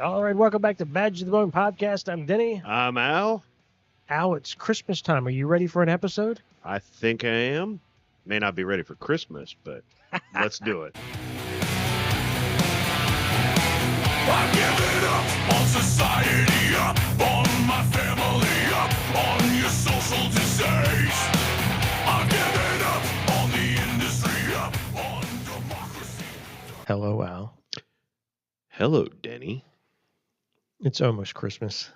All right, welcome back to Badge of the Bone podcast. I'm Denny. I'm Al. Al, it's Christmas time. Are you ready for an episode? I think I am. May not be ready for Christmas, but let's do it. I'm giving up on society, up on my family, up on your social disease. I'm giving up on the industry, up on democracy. Hello, Al. Hello, Denny. It's almost Christmas.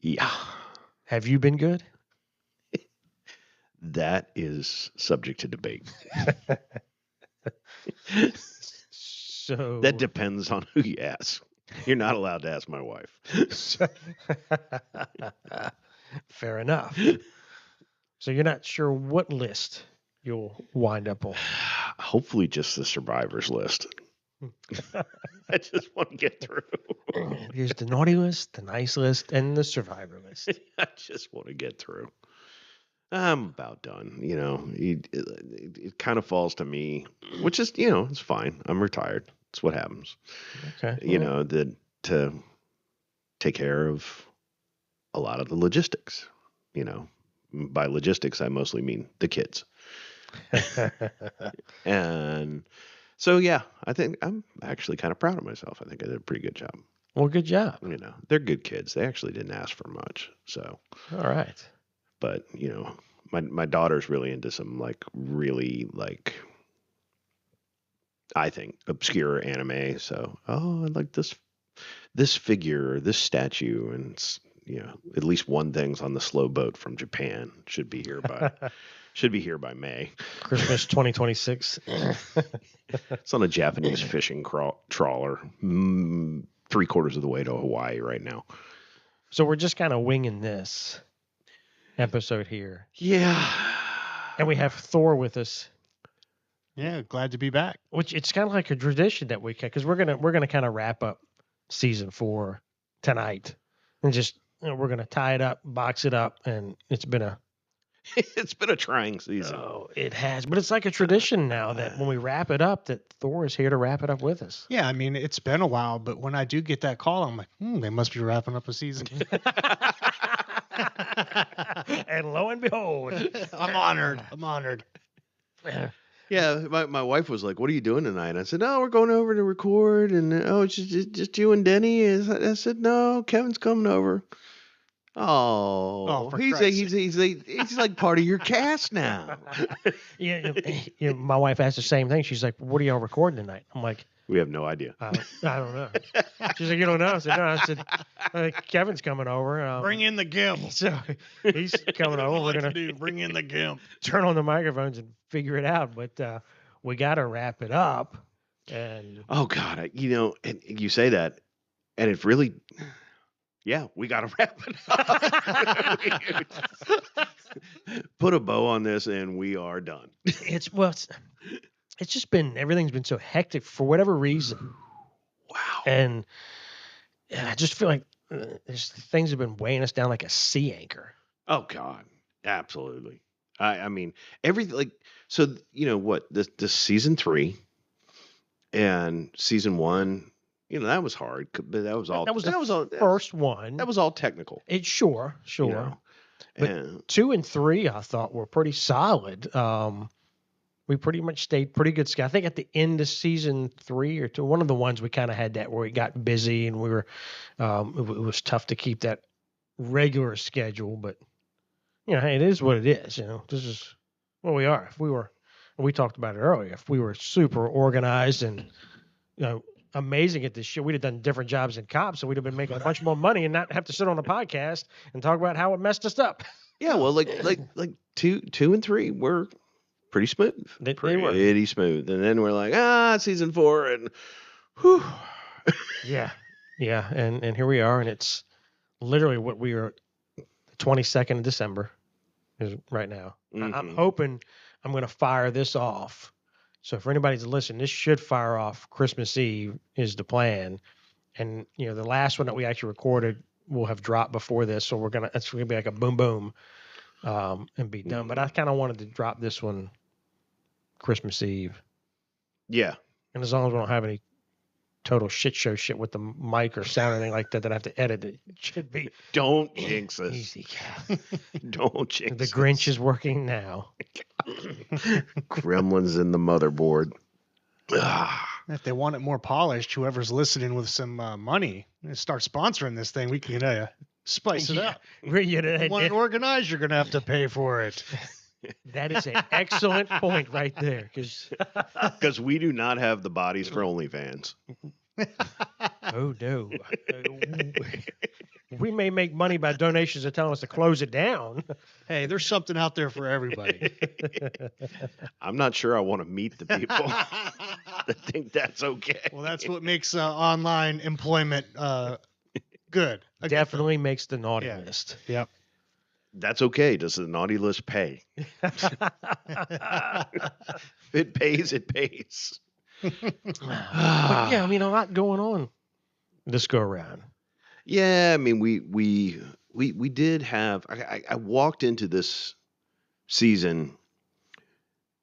Yeah. Have you been good? That is subject to debate. So That depends on who you ask. You're not allowed to ask my wife. Fair enough. So you're not sure what list you'll wind up on. Hopefully just the survivors list. I just want to get through. There's the naughty list, the nice list, and the survivor list. I just want to get through. I'm about done. You know, it kind of falls to me, which is, it's fine. I'm retired. It's what happens. Okay. To take care of a lot of the logistics. By logistics, I mostly mean the kids. And so, yeah, I think I'm actually kind of proud of myself. I think I did a pretty good job. Well, good job. They're good kids. They actually didn't ask for much. So, all right. But, my daughter's really into some really I think obscure anime. So, I like this figure or this statue, and it's, at least one thing's on the slow boat from Japan. Should be here by May. Christmas 2026. It's on a Japanese fishing trawler, 3/4 of the way to Hawaii right now. So we're just kind of winging this episode here. Yeah. And we have Thor with us. Yeah, glad to be back. Which it's kind of like a tradition that we can, because we're gonna kind of wrap up season 4 tonight, and just we're gonna tie it up, box it up, and it's been a trying season. Oh, it has, but it's like a tradition now that when we wrap it up, that Thor is here to wrap it up with us. Yeah, I mean, it's been a while, but when I do get that call, I'm like, they must be wrapping up a season. And lo and behold, I'm honored. Yeah, my wife was like, "What are you doing tonight?" And I said, "No, we're going over to record, and it's just you and Denny." I said, "No, Kevin's coming over." Oh, for he's Christ's like part of your cast now. Yeah, my wife asked the same thing. She's like, "What are y'all recording tonight?" I'm like, We have no idea. I don't know. She's like, "You don't know?" I said, "No." I said, "Kevin's coming over. Bring in the gimp. So he's coming over. We're gonna bring in the gimp. turn on the microphones and figure it out. But we got to wrap it up." And Oh God, and you say that, and it really, yeah, we got to wrap it up. Put a bow on this, and we are done. it's just been, everything's been so hectic for whatever reason. Wow. And I just feel like things have been weighing us down like a sea anchor. Oh God, absolutely. I mean, everything so. What this season 3 and season 1. That was hard, but that was all. That was the first one. That was all technical. It's sure. But And 2 and 3, I thought, were pretty solid. We pretty much stayed pretty good. I think at the end of season 3 or 2, one of the ones we kind of had that where we got busy and we were, it was tough to keep that regular schedule. But hey, it is what it is. This is what we are. We talked about it earlier. If we were super organized and amazing at this shit, we'd have done different jobs in cops, so we'd have been making a bunch more money and not have to sit on a podcast and talk about how it messed us up. yeah, well, like 2 and 3 were pretty smooth. They were. Pretty smooth, and then we're like, season 4, and whew. Yeah, and here we are, and it's literally what we are. The 22nd of December is right now. Mhm. I'm hoping I'm going to fire this off. So for anybody's listening, this should fire off Christmas Eve is the plan. And, the last one that we actually recorded will have dropped before this. So it's going to be like a boom, boom, and be done. But I kind of wanted to drop this one Christmas Eve. Yeah. And as long as we don't have any total shit show shit with the mic or sound or anything like that I have to edit. It should be Don't jinx us. easy. God. Don't jinx The us. Grinch is working now. Gremlins in the motherboard. Ah, If they want it more polished, whoever's listening with some money, start sponsoring this thing. We can spice it up. You know, If you want it organized, you're gonna have to pay for it. that is an excellent point right there. because we do not have the bodies for OnlyFans. Oh no, we may make money by donations that tell us to close it down. Hey, there's something out there for everybody. I'm not sure I want to meet the people that think that's okay. Well, that's what makes online employment good. A good Definitely makes the naughty Yeah. list. Yep. That's okay. Does the naughty list pay? If it pays, it pays. But yeah, I mean, a lot going on this go around. Yeah, I mean, we did have. I walked into this season,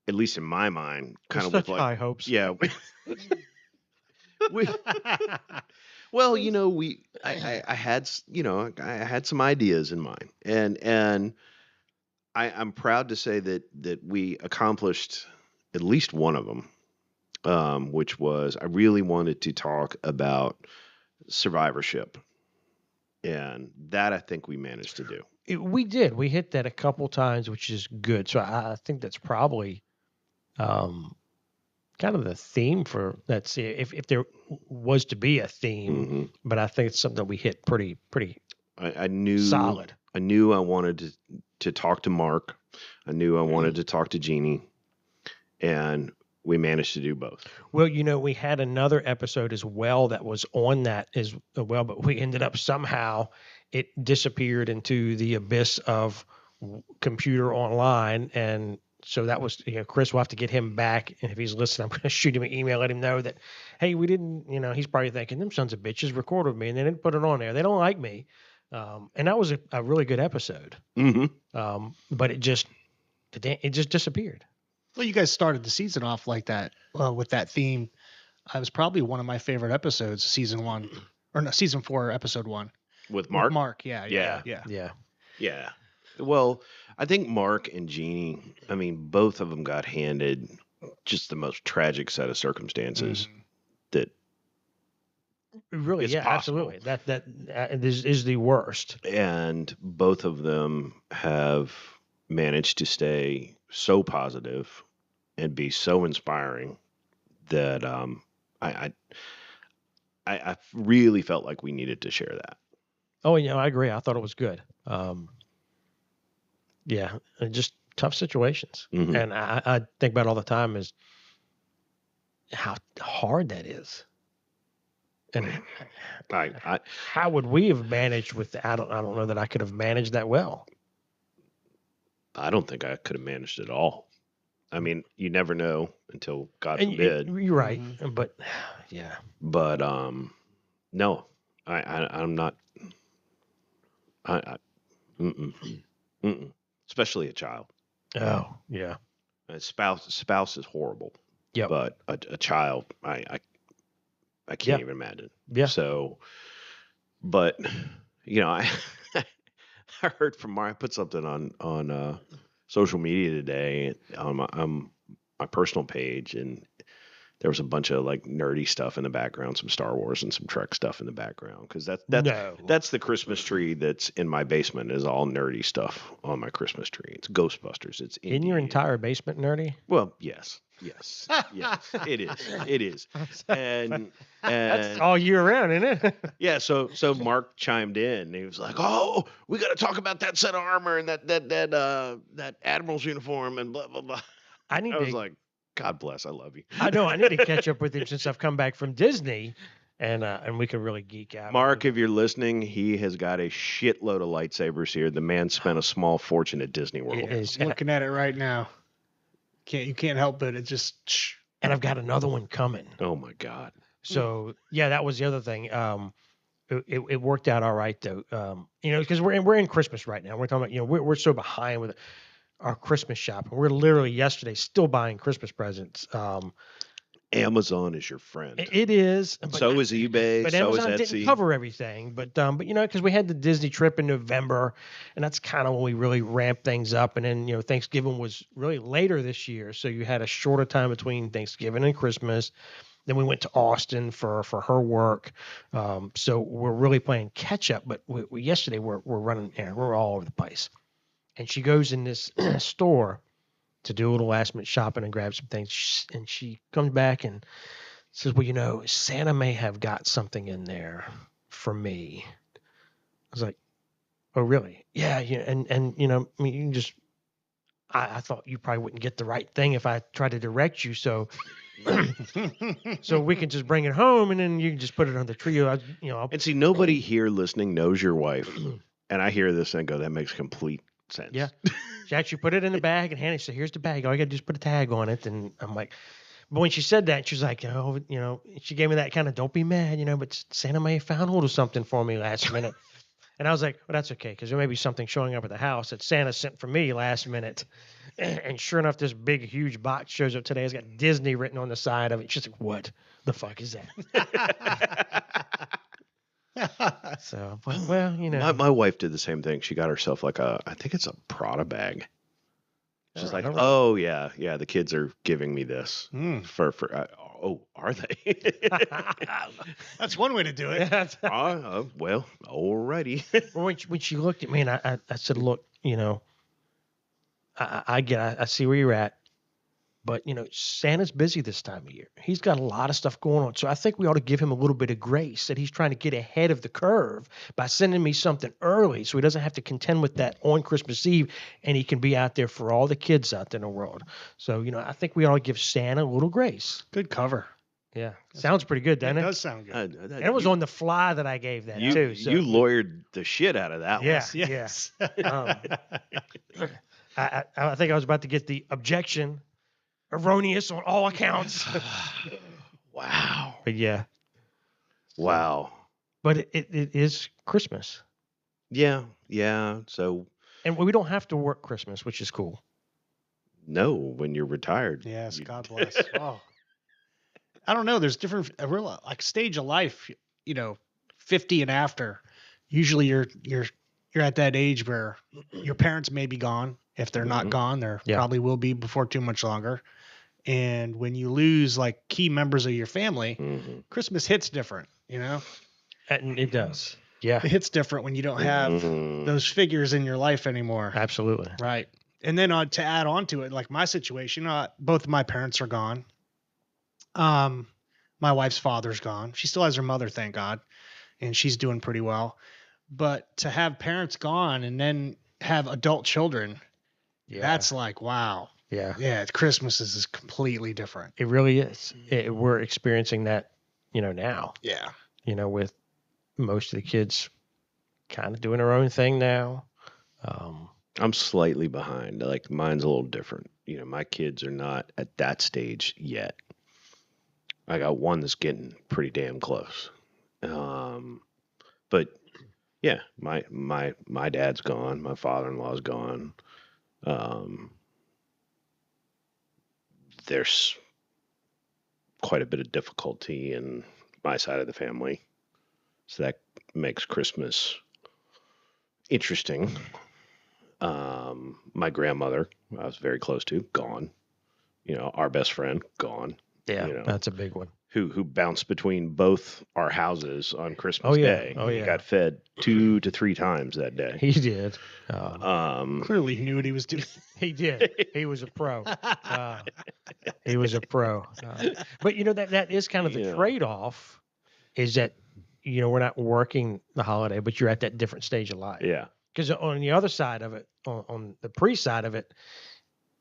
at least in my mind, kind of Such with like, high hopes. yeah. we, well, you know, I had, you know, I had some ideas in mind, and I'm proud to say that we accomplished at least one of them, which was I really wanted to talk about survivorship, and that I think we managed to do. We did. We hit that a couple times, which is good. So I think that's probably kind of the theme for that. See, if there was to be a theme, Mhm. but I think it's something we hit pretty I knew solid. I knew I wanted to talk to Mark. I knew I wanted to talk to Jeannie, and we managed to do both. Well, you know, we had another episode as well that was on that as well, but we ended up somehow it disappeared into the abyss of computer online. And so that was, you know, Chris will have to get him back. And if he's listening, I'm going to shoot him an email, let him know that, hey, we didn't, you know, he's probably thinking, them sons of bitches recorded me and they didn't put it on there. They don't like me. And that was a really good episode. Mm-hmm. But it just disappeared. Well, you guys started the season off like that with that theme. It was probably one of my favorite episodes, season 1, or no, season 4, episode 1. With Mark. With Mark, yeah. Yeah. Yeah. Well, I think Mark and Jeannie, I mean, both of them got handed just the most tragic set of circumstances that Really, It's yeah, possible. absolutely. That is the worst. and both of them have managed to stay so positive and be so inspiring that I really felt like we needed to share that. Oh, yeah, I agree. I thought it was good. Yeah, and just tough situations, Mhm. and I think about it all the time is how hard that is, and I how would we have managed with? I don't know that I could have managed that well. I don't think I could have managed it all. I mean, you never know until God And forbid. you're right, but yeah, But no, I'm not. I mm-mm. Especially a child. oh yeah, A spouse is horrible. Yep. But a child, I can't even imagine. yeah. So, but you know, I I heard from Mark. I put something on social media today on my personal page, and there was a bunch of like nerdy stuff in the background, some Star Wars and some Trek stuff in the background, because No. that's the Christmas tree that's in my basement is all nerdy stuff on my Christmas tree. It's Ghostbusters. It's In your indie. entire basement, nerdy. Well, yes, it is, and That's all year round, isn't it? yeah. So Mark chimed in. And he was like, "Oh, we got to talk about that set of armor and that admiral's uniform and blah blah blah." I need I was to. like, "God bless, I love you." I know I need to catch up with him since I've come back from Disney, and we can really geek out. Mark, if you're listening, he has got a shitload of lightsabers here. The man spent a small fortune at Disney World. It is, I'm looking at it right now. You can't help it. It just and I've got another one coming. Oh my God. So yeah, that was the other thing. It worked out all right though. You know, because we're in Christmas right now. We're talking about, you know, we're so behind with our Christmas shopping. We're literally yesterday still buying Christmas presents. Amazon is your friend. It is. But So is eBay. But So is Amazon didn't Etsy. cover everything. But because we had the Disney trip in November, and that's kind of when we really ramped things up. And then Thanksgiving was really later this year, so you had a shorter time between Thanksgiving and Christmas. Then we went to Austin for her work, so we're really playing catch up. But yesterday we're running, we're all over the place. And she goes in this store to do a little last minute shopping and grab some things, and she comes back and says, "Well, Santa may have got something in there for me." I was like, "Oh, really?" Yeah, yeah. And I mean, you can just. I thought you probably wouldn't get the right thing if I tried to direct you, so we can just bring it home and then you can just put it on the tree. And see, nobody here listening knows your wife. And I hear this and go, that makes complete sense. Yeah. She actually put it in the bag and handed it. She said, "Here's the bag. All you got to do is put a tag on it." And I'm like, but when she said that, she was like, she gave me that kind of, "Don't be mad, but Santa may have found a little something for me last minute." And I was like, "Well, that's okay, because there may be something showing up at the house that Santa sent for me last minute." And sure enough, this big, huge box shows up today. It's got Disney written on the side of it. She's like, "What the fuck is that?" So, but, well, My wife did the same thing. She got herself I think it's a Prada bag. She's like, all right. "Oh yeah, the kids are giving me this for oh, are they?" That's one way to do it. Well, alrighty. Well, when she looked at me and I said, "Look, I see where you're at, but Santa's busy this time of year. He's got a lot of stuff going on. So I think we ought to give him a little bit of grace that he's trying to get ahead of the curve by sending me something early so he doesn't have to contend with that on Christmas Eve, and he can be out there for all the kids out there in the world. So, I think we ought to give Santa a little grace." Good cover. Yeah. Sounds pretty good, doesn't It it? does sound good. And it was on the fly that I gave that too. So. You lawyered the shit out of that Yeah, one. Yes. I think I was about to get the objection erroneous on all accounts. Wow. But yeah. Wow. But it is Christmas. Yeah. So And we don't have to work Christmas, which is cool. no, when you're retired. Yes, God bless. Oh. I don't know. There's different, like stage of life, 50 and after. Usually you're at that age where your parents may be gone. If they're not gone, there probably will be before too much longer. And when you lose like key members of your family, Christmas hits different, And it does. Yeah. It hits different when you don't have those figures in your life anymore. Absolutely. Right. And then to add on to it, like my situation, both of my parents are gone. My wife's father's gone. She still has her mother, thank God, and she's doing pretty well. But to have parents gone and then have adult children, that's like, wow. Yeah. Yeah, Christmas is completely different. It really is. We're experiencing that, now. Yeah. With most of the kids kind of doing their own thing now. I'm slightly behind. Like mine's a little different. My kids are not at that stage yet. I got one that's getting pretty damn close. But yeah, my dad's gone. My father-in-law's gone. There's quite a bit of difficulty in my side of the family. So that makes Christmas interesting. My grandmother, I was very close to, gone. Our best friend, gone. Yeah, that's a big one. Who bounced between both our houses on Christmas Day. Oh, yeah. He got fed 2 to 3 times that day. He did. Clearly he knew what he was doing. He did. He was a pro. He was a pro. But that is kind of the trade-off, is that we're not working the holiday, but you're at that different stage of life. Yeah. Because on the other side of it, on the pre-side of it,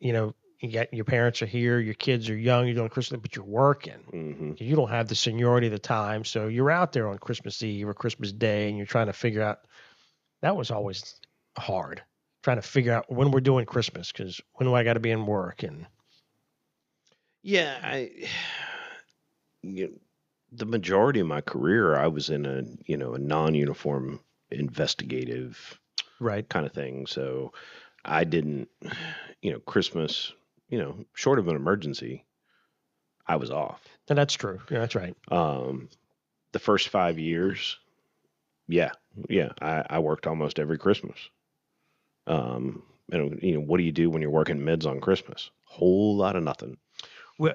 you got your parents are here, your kids are young, you're doing Christmas, but you're working. Mm-hmm. You don't have the seniority of the time, so you're out there on Christmas Eve or Christmas Day, and you're trying to figure out. That was always hard, trying to figure out when we're doing Christmas, because when do I got to be in work? And yeah, the majority of my career, I was in a non-uniform investigative kind of thing. So I didn't, Christmas, short of an emergency, I was off. And that's true. Yeah, that's right. The first 5 years, yeah, I worked almost every Christmas. And what do you do when you're working mids on Christmas? Whole lot of nothing. Well,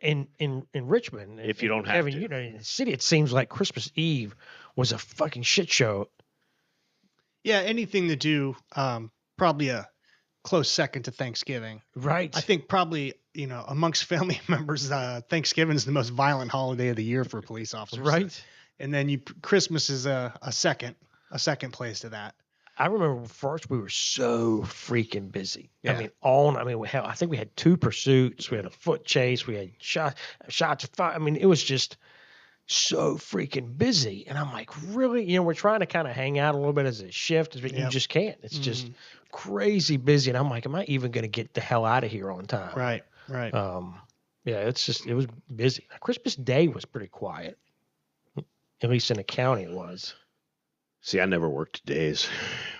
in Richmond, If you don't have Kevin, to. in the city, it seems like Christmas Eve was a fucking shit show. Yeah, anything to do, probably a close second to Thanksgiving. Right. I think probably, amongst family members, Thanksgiving is the most violent holiday of the year for police officers. Right. And then Christmas is a second place to that. I remember first we were so freaking busy. Yeah. I think we had 2 pursuits. We had a foot chase. We had shots of fire. I mean, it was just so freaking busy. And I'm like, really? We're trying to kind of hang out a little bit as a shift, but you just can't. It's just crazy busy. And I'm like, am I even going to get the hell out of here on time? Right. Yeah, it was busy. Christmas Day was pretty quiet. At least in the county it was. See, I never worked days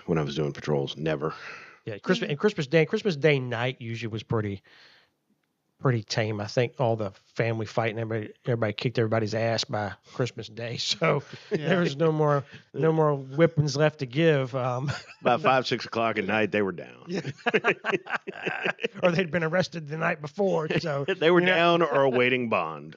when I was doing patrols. Never. Yeah, Christmas Day night usually was pretty tame. I think all the family fighting, everybody kicked everybody's ass by Christmas Day, so there was no more whippings left to give. About 5, 6 o'clock at night, they were down. Or they'd been arrested the night before, so They were down or awaiting bond.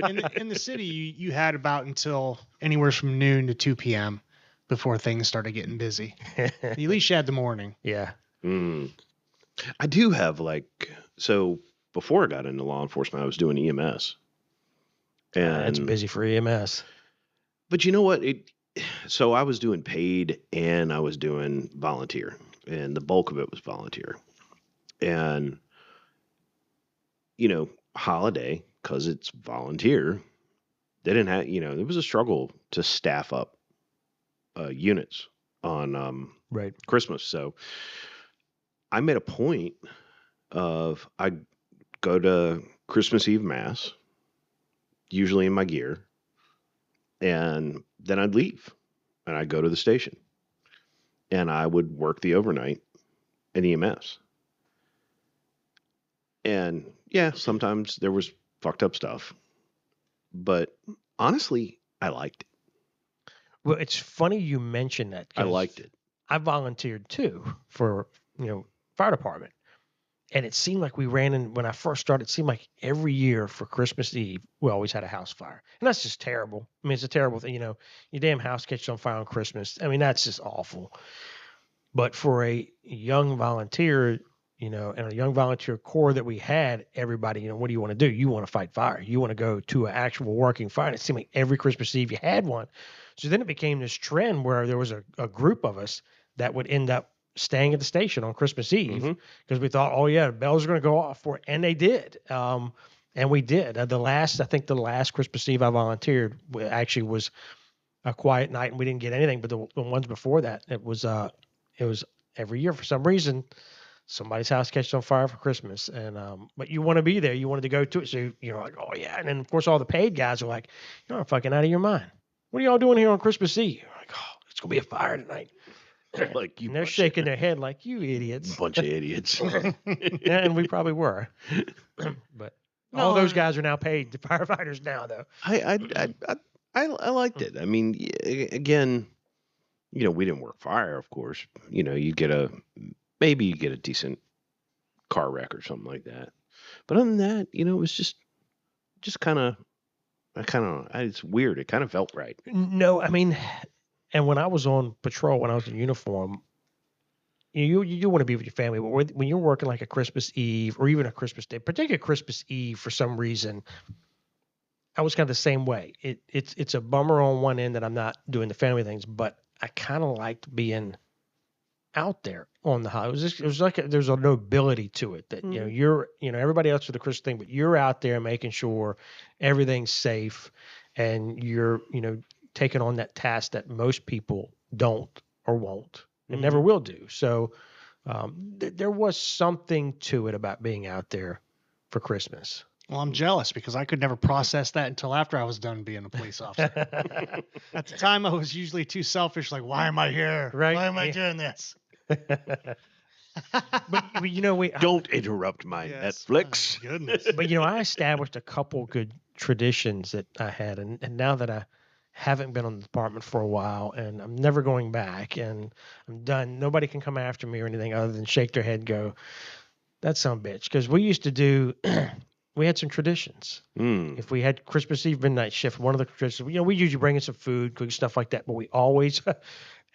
In the city, you had about until anywhere from noon to 2 p.m. before things started getting busy. At least you had the morning. Yeah. I do have so before I got into law enforcement, I was doing EMS. And It's busy for EMS. But you know what? So I was doing paid and I was doing volunteer, and the bulk of it was volunteer. And holiday, because it's volunteer, they didn't have, it was a struggle to staff up units on Right. Christmas. So I made a point of I'd go to Christmas Eve Mass, usually in my gear, and then I'd leave and I'd go to the station and I would work the overnight in EMS. And yeah, sometimes there was fucked up stuff, but honestly, I liked it. Well, it's funny you mentioned that. I liked it. I volunteered too for, fire department. And it seemed like we ran in, when I first started, it seemed like every year for Christmas Eve, we always had a house fire. And that's just terrible. I mean, it's a terrible thing. Your damn house catches on fire on Christmas. I mean, that's just awful. But for a young volunteer, and a young volunteer corps that we had, everybody, what do you want to do? You want to fight fire. You want to go to an actual working fire. And it seemed like every Christmas Eve you had one. So then it became this trend where there was a group of us that would end up staying at the station on Christmas Eve because we thought, oh yeah, the bells are going to go off for it. And they did. And we did. The last Christmas Eve I volunteered actually was a quiet night and we didn't get anything. But the ones before that, it was every year for some reason, somebody's house catches on fire for Christmas. And, but you want to be there. You wanted to go to it. So you're like, oh yeah. And then of course all the paid guys are like, you're fucking out of your mind. What are y'all doing here on Christmas Eve? You're like, oh, it's going to be a fire tonight. Like you, and they're shaking their head like, you idiots. Bunch of idiots. Yeah, and we probably were. But all those guys are now paid to firefighters now, though. I liked it. I mean, again, we didn't work fire, of course. You get a decent car wreck or something like that. But other than that, it was just kind of, it's weird. It kind of felt right. No, I mean, and when I was on patrol, when I was in uniform, you want to be with your family, but when you're working like a Christmas Eve or even a Christmas Day, particularly Christmas Eve, for some reason, I was kind of the same way. It's a bummer on one end that I'm not doing the family things, but I kind of liked being out there on the high. It was like there's a nobility to it that you're everybody else for the Christmas thing, but you're out there making sure everything's safe, and you're taking on that task that most people don't or won't and never will do. So there was something to it about being out there for Christmas. Well, I'm jealous because I could never process that until after I was done being a police officer. At the time, I was usually too selfish. Like, why am I here? Right. Why am I doing this? But you know, Don't interrupt my Yes, Netflix. my goodness. but you know, I established a couple good traditions that I had, and now that I haven't been on the department for a while, and I'm never going back, and I'm done. Nobody can come after me or anything other than shake their head, and go, "That's some bitch." Because we used to do, we had some traditions. Mm. If we had Christmas Eve midnight shift, one of the traditions, you know, we usually bring in some food, cook stuff like that, but we always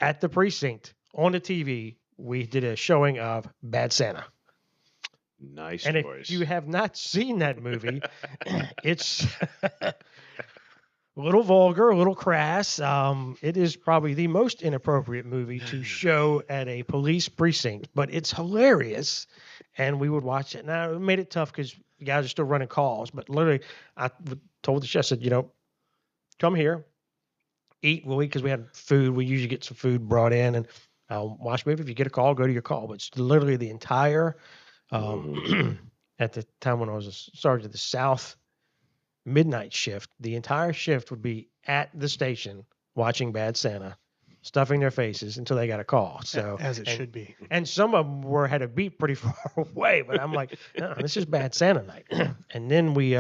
at the precinct on the TV, we did a showing of Bad Santa. Nice And choice. if you have not seen that movie, it's a little vulgar, a little crass. It is probably the most inappropriate movie to show at a police precinct, but it's hilarious. And we would watch it. Now, it made it tough because the guys are still running calls, but literally, told the chef, I said, you know, come here, eat. We'll eat because we had food. We usually get some food brought in and watch a movie. If you get a call, go to your call. But it's literally the entire at the time when I was a sergeant of the South midnight shift, the entire shift would be at the station watching Bad Santa, stuffing their faces until they got a call. So As it and, should be. and some of them had a beat pretty far away, but I'm like, no, this is Bad Santa night. And then we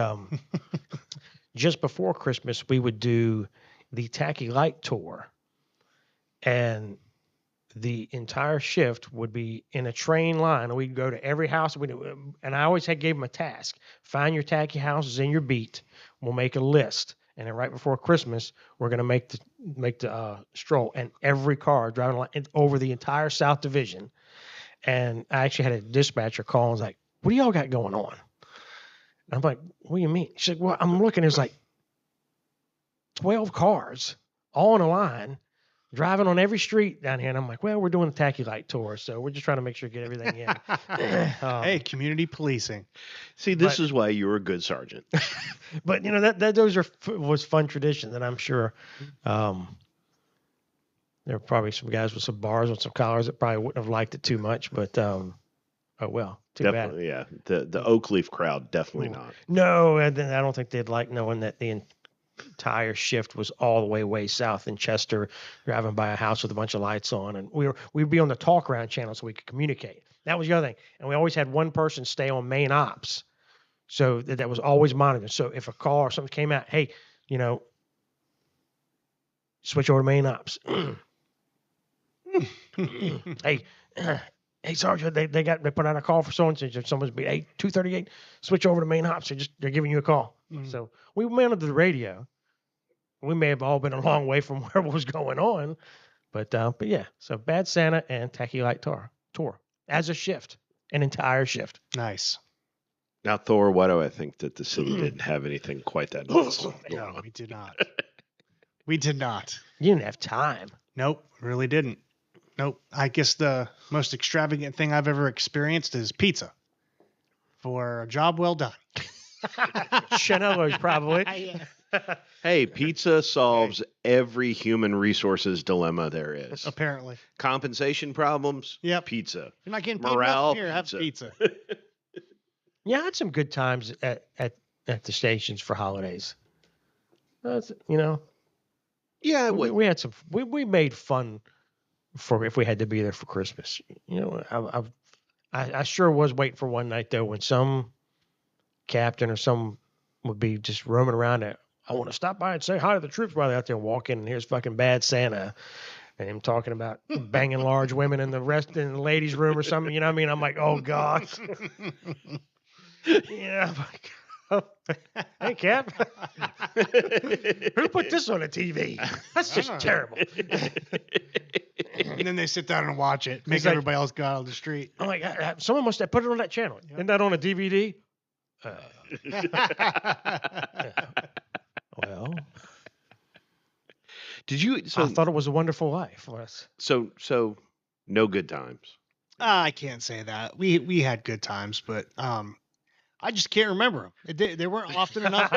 just before Christmas we would do the Tacky Light tour, and the entire shift would be in a train line. And we'd go to every house. And I always gave them a task. Find your tacky houses in your beat. We'll make a list. And then right before Christmas, we're going to make the stroll. And every car driving over the entire South Division. And I actually had a dispatcher call and was like, what do y'all got going on? And I'm like, what do you mean? She said, well, I'm looking. There's like 12 cars all in a line, driving on every street down here. And I'm like, well, we're doing the Tacky Light tour, so we're just trying to make sure to get everything in. Hey, community policing. See, this is why you were a good sergeant. But, you know, that those was fun tradition that I'm sure there were probably some guys with some bars with some collars that probably wouldn't have liked it too much. But, oh, well, too Definitely, yeah. The Oak Leaf crowd, definitely bad. not. No, I don't think they'd like knowing that the entire shift was all the way south in Chester, driving by a house with a bunch of lights on, and we'd be on the talk round channel so we could communicate. That was the other thing, and we always had one person stay on main ops, so that was always monitored. So if a call or something came out, hey, you know, switch over to main ops. Hey. Hey, Sergeant, they put out a call for so and so. Someone's be 238. Switch over to main ops. They're giving you a call. Mm. So we managed the radio. We may have all been a long way from where what was going on, but yeah. So Bad Santa and Tacky Light tour as a shift, an entire shift. Nice. Now, Thor, why do I think that the city didn't have anything quite that nice? No, we did not. We did not. You didn't have time. Nope, really didn't. Nope. I guess the most extravagant thing I've ever experienced is pizza for a job well done. Chanello's probably. Hey, pizza solves every human resources dilemma there is. Apparently. Compensation problems? Yep. Pizza. You're not getting paid Morale, enough? Here, have pizza. pizza. Yeah, I had some good times at the stations for holidays. You know, Yeah, we had some. We made fun for if we had to be there for Christmas. You know, I sure was waiting for one night though when some captain or some would be just roaming around there. I want to stop by and say hi to the troops while they're out there walking, and here's fucking Bad Santa, and him talking about banging large women in the ladies' room or something. You know what I mean? I'm like, oh god. Yeah. Hey, Cap. Who put this on the TV? That's just terrible. And then they sit down and watch it, make It's like- everybody else go out on the street. I'm like, someone must have put it on that channel. Isn't that on a DVD? Well, Did you? I thought it was a wonderful life. So no good times. I can't say that. We had good times, but I just can't remember them. They weren't often enough.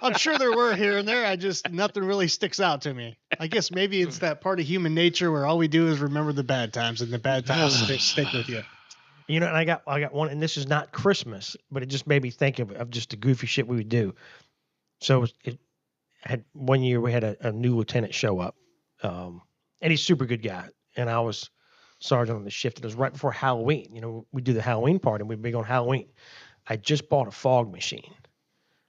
I'm sure there were here and there. Nothing really sticks out to me. I guess maybe it's that part of human nature where all we do is remember the bad times, and the bad times stick with you. You know, and I got one, and this is not Christmas, but it just made me think of just the goofy shit we would do. So it had one year we had a new lieutenant show up, and he's a super good guy, and I was sergeant on the shift. It was right before Halloween. We do the Halloween party. We're big on Halloween. I just bought a fog machine.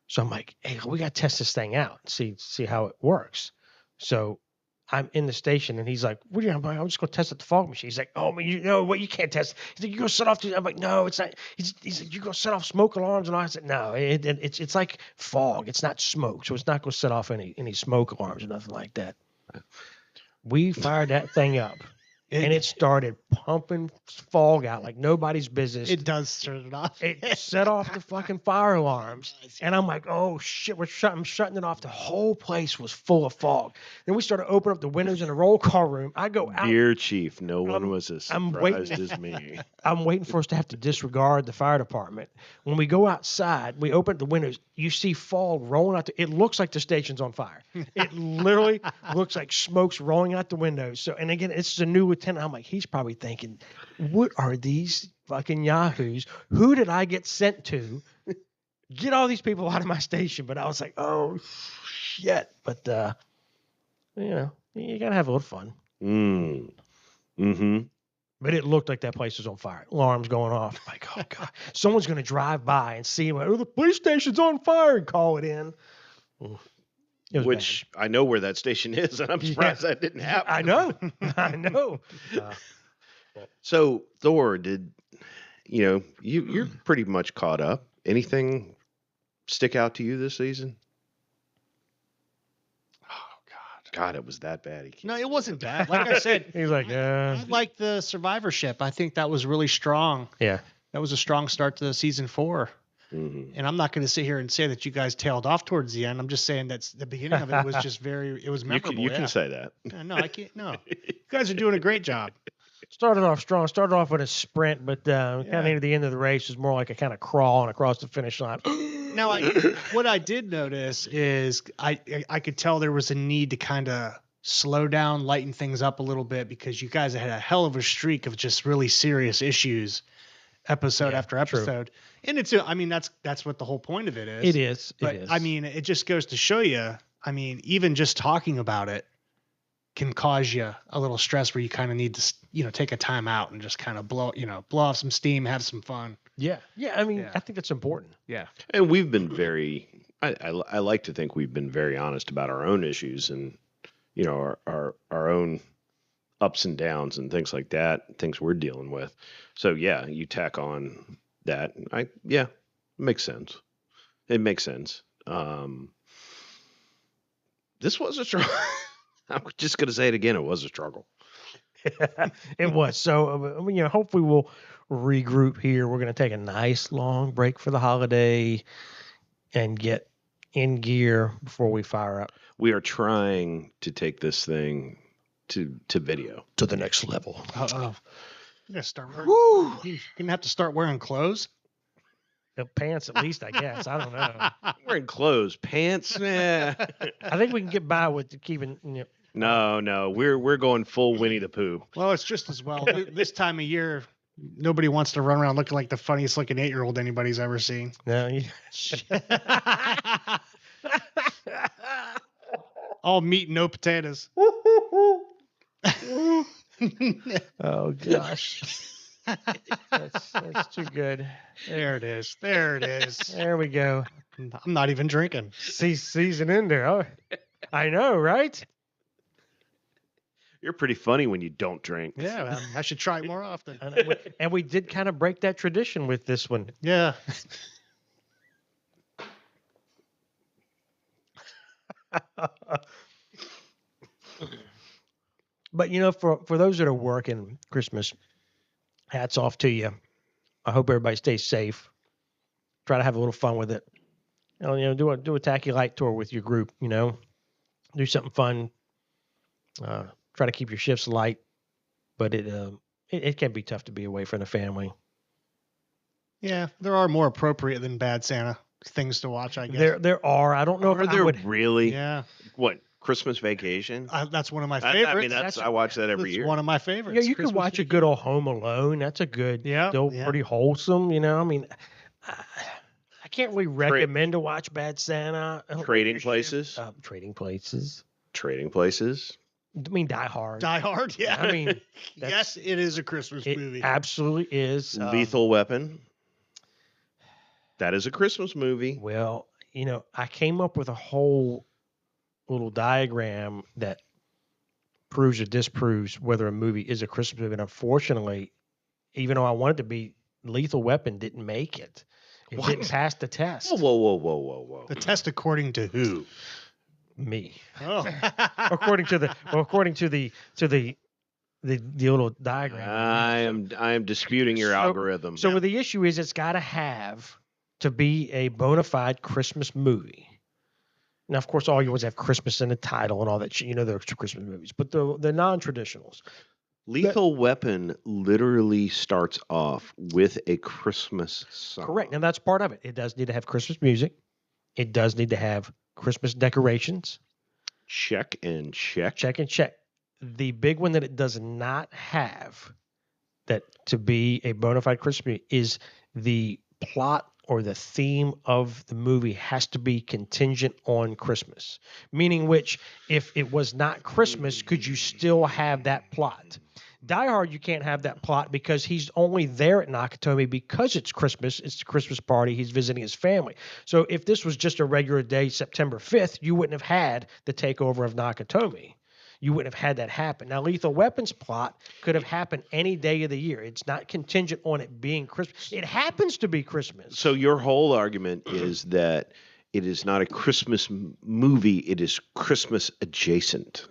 So I'm like, hey, we got to test this thing out and see how it works. So I'm in the station and he's like, what are you? I'm like, I'm just going to test out the fog machine. He's like, oh, man, you can't test. He's like, you go set off. I'm like, no, it's not. He's like, you go set off smoke alarms. And I said, no, it's like fog. It's not smoke. So it's not going to set off any smoke alarms or nothing like that. We fired that thing up. And it started pumping fog out like nobody's business. It does turn it off. It set off the fucking fire alarms. And I'm like, oh, shit, I'm shutting it off. The whole place was full of fog. Then we started opening up the windows in the roll call room. I go out. Dear Chief, no one was as surprised as me. I'm waiting for us to have to disregard the fire department. When we go outside, we open up the windows. You see fog rolling out. It looks like the station's on fire. It literally looks like smoke's rolling out the windows. So, and again, it's a new lieutenant. I'm like, he's probably thinking, what are these fucking yahoos? Who did I get sent to? Get all these people out of my station. But I was like, oh, shit. But, you got to have a little fun. Mm-hmm. But it looked like that place was on fire. Alarms going off. I'm like, oh, God. Someone's going to drive by and see, the police station's on fire and call it in. Which bad. I know where that station is, and I'm surprised that didn't happen. I know. I know. So, Thor, you're pretty much caught up. Anything stick out to you this season? God, it was that bad. No, it wasn't bad. Like I said, he's like, I like the survivorship. I think that was really strong. Yeah. That was a strong start to season 4. Mm-hmm. And I'm not going to sit here and say that you guys tailed off towards the end. I'm just saying that the beginning of it was just it was memorable. You can say that. No, I can't. No, you guys are doing a great job. Started off strong. Started off with a sprint, but kind of near the end of the race was more like a kind of crawling across the finish line. Now, what I did notice is I could tell there was a need to kind of slow down, lighten things up a little bit because you guys had a hell of a streak of just really serious issues, episode after episode. True. And that's what the whole point of it is. It is. But it is. It just goes to show you. Even just talking about it can cause you a little stress where you kind of need to, take a time out and just kind of blow off some steam, have some fun. Yeah. Yeah. I think that's important. Yeah. And we've been I like to think we've been very honest about our own issues and, our own ups and downs and things like that, things we're dealing with. So yeah, you tack on that. It makes sense. It makes sense. This was a struggle. I'm just going to say it again. It was a struggle. It was. So, hopefully we'll regroup here. We're going to take a nice long break for the holiday and get in gear before we fire up. We are trying to take this thing to video. To the next level. You gotta start wearing, you're going to have to start wearing clothes? Pants, at least, I guess. I don't know. Wearing clothes, pants. Nah. I think we can get by with keeping. No, we're going full Winnie the Pooh. Well, it's just as well. This time of year, nobody wants to run around looking like the funniest looking 8-year-old anybody's ever seen. No, all meat, no potatoes. Oh gosh. That's too good. There it is. There we go. I'm not even drinking. Season in there. Oh, I know, right? You're pretty funny when you don't drink. Yeah, I should try it more often. And we did kind of break that tradition with this one. Yeah. But for those that are working Christmas, hats off to you. I hope everybody stays safe. Try to have a little fun with it. Do a tacky light tour with your group. Do something fun. Try to keep your shifts light, but it can be tough to be away from the family. Yeah, there are more appropriate than Bad Santa things to watch, I guess. There are. I don't know if there would really. Yeah. What? Christmas Vacation? That's one of my favorites. I watch that every year. One of my favorites. Yeah, you can watch a good old Home Alone. That's a good, pretty wholesome. I can't really recommend to watch Bad Santa. Trading Places. Trading Places. Trading Places. I mean, Die Hard. Die Hard. Yeah. I mean, yes, it is a Christmas it movie. absolutely is. Lethal Weapon. That is a Christmas movie. Well, I came up with a whole little diagram that proves or disproves whether a movie is a Christmas movie. And unfortunately, even though I wanted to be, Lethal Weapon didn't make it. It What? didn't pass the test. Whoa. The test according to who? Me. Oh. according to the little diagram. I am disputing your algorithm. So the issue is it's got to have to be a bona fide Christmas movie. Now, of course, all you ones have Christmas in the title and all that shit. They're Christmas movies, but the non-traditionals. Lethal Weapon literally starts off with a Christmas song. Correct. And that's part of it. It does need to have Christmas music. It does need to have Christmas decorations. Check and check. Check and check. The big one that it does not have that to be a bona fide Christmas movie is the plot or the theme of the movie has to be contingent on Christmas. Meaning which, if it was not Christmas, could you still have that plot? Die Hard, you can't have that plot because he's only there at Nakatomi because it's Christmas. It's the Christmas party. He's visiting his family. So if this was just a regular day, September 5th, you wouldn't have had the takeover of Nakatomi. You wouldn't have had that happen. Now, Lethal Weapon's plot could have happened any day of the year. It's not contingent on it being Christmas. It happens to be Christmas. So your whole argument is that it is not a Christmas movie. It is Christmas adjacent.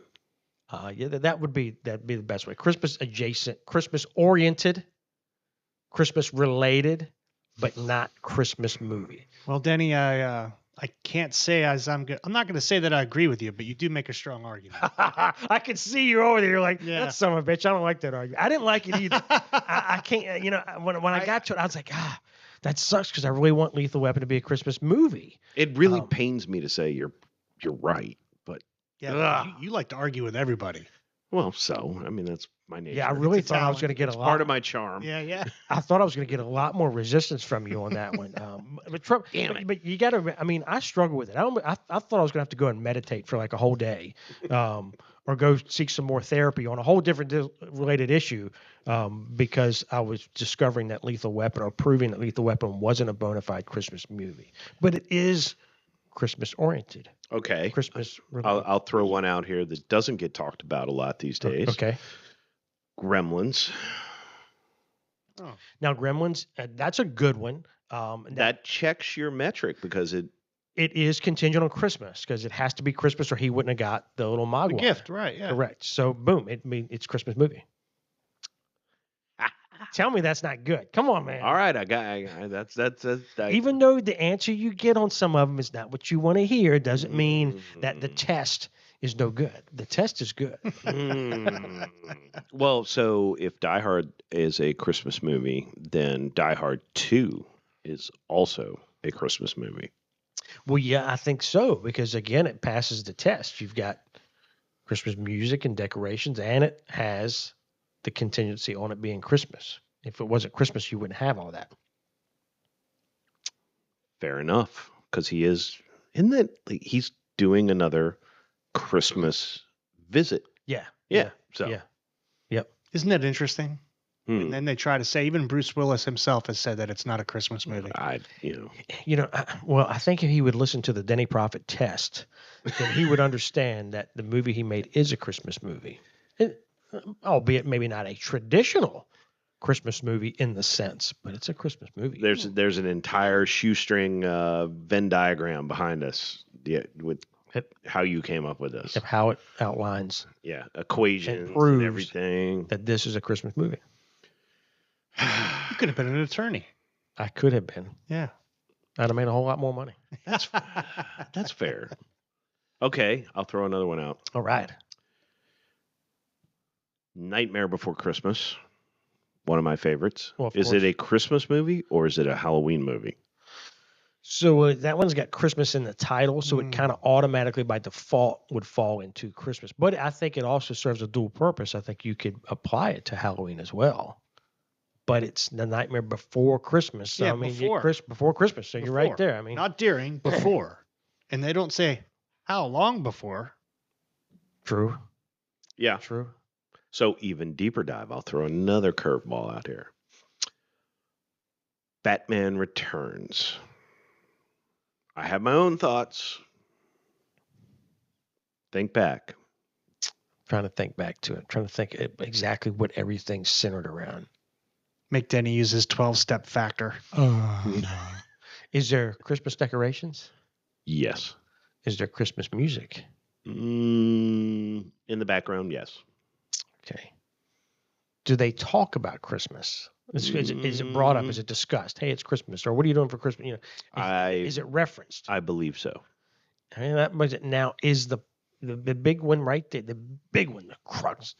Yeah, that'd be the best way. Christmas adjacent, Christmas oriented, Christmas related, but not Christmas movie. Well, Denny, I can't say as I'm good. I'm not going to say that I agree with you, but you do make a strong argument. I can see you over there. You're like, Yeah. that's son of a bitch. I don't like that argument. I didn't like it either. I can't. When I got to it, I was like, that sucks because I really want Lethal Weapon to be a Christmas movie. It really pains me to say you're right, but Yeah, you like to argue with everybody. well, so I mean that's my nature. Yeah, I really It's a thought I was talent. going to get It's a lot. part of my charm. Yeah. I thought I was going to get a lot more resistance from you on that one. But you got to. I mean, I struggle with it. I thought I was going to have to go and meditate for like a whole day, or go seek some more therapy on a whole different related issue, because I was discovering that Lethal Weapon, or proving that Lethal Weapon wasn't a bona fide Christmas movie, but it is Christmas oriented. Okay. Christmas. I'll throw one out here that doesn't get talked about a lot these days. Okay. Gremlins. Now, Gremlins, that's a good one. That checks your metric because it is contingent on Christmas because it has to be Christmas or he wouldn't have got the little Mogwai. The gift, right? Yeah. Correct. So, boom, it's Christmas movie. Tell me that's not good. Come on, man. all right. That's Even though the answer you get on some of them is not what you want to hear, doesn't mean that the test is no good. The test is good. Well, so if Die Hard is a Christmas movie, then Die Hard 2 is also a Christmas movie. Well, yeah, I think so because again, it passes the test. You've got Christmas music and decorations, and it has the contingency on it being Christmas. If it wasn't Christmas, you wouldn't have all that. Fair enough, because he's doing another Christmas visit. Yeah. So Yeah. Yep. Isn't that interesting? hmm, And then they try to say, even Bruce Willis himself has said that it's not a Christmas movie. I I think if he would listen to the Denny Prophet test, then he would understand that the movie he made is a Christmas movie, albeit maybe not a traditional Christmas movie in the sense, but it's a Christmas movie. there's an entire shoestring Venn diagram behind us. Yeah, with how you came up with this. Of how it outlines Yeah, equations And proves and everything. that this is a Christmas movie. You could have been an attorney. I could have been. Yeah. I'd have made a whole lot more money. That's fair. Okay, I'll throw another one out. All right. Nightmare Before Christmas, one of my favorites. Well, of is course. it a Christmas movie or is it a Halloween movie? So that one's got Christmas in the title, so it Mm. kind of automatically by default would fall into Christmas. But I think it also serves a dual purpose. I think you could apply it to Halloween as well. But it's the Nightmare Before Christmas. So, Yeah, I mean, before. before Christmas. So you're right Before. there. I mean, Not during, before. And they don't say how long before. true. Yeah. True. So even deeper dive. I'll throw another curveball out here. Batman Returns. I have my own thoughts. Think back. Trying to think back to it. Trying to think exactly what everything's centered around. Make Denny use his 12-step factor. Is there Christmas decorations? Yes. Is there Christmas music? In the background, yes. Okay. Do they talk about Christmas? Is it brought up? Is it discussed? Hey, it's Christmas, or what are you doing for Christmas? You know, is it referenced? I believe so. I mean, that was it. Now is the big one right there? The big one, the crux.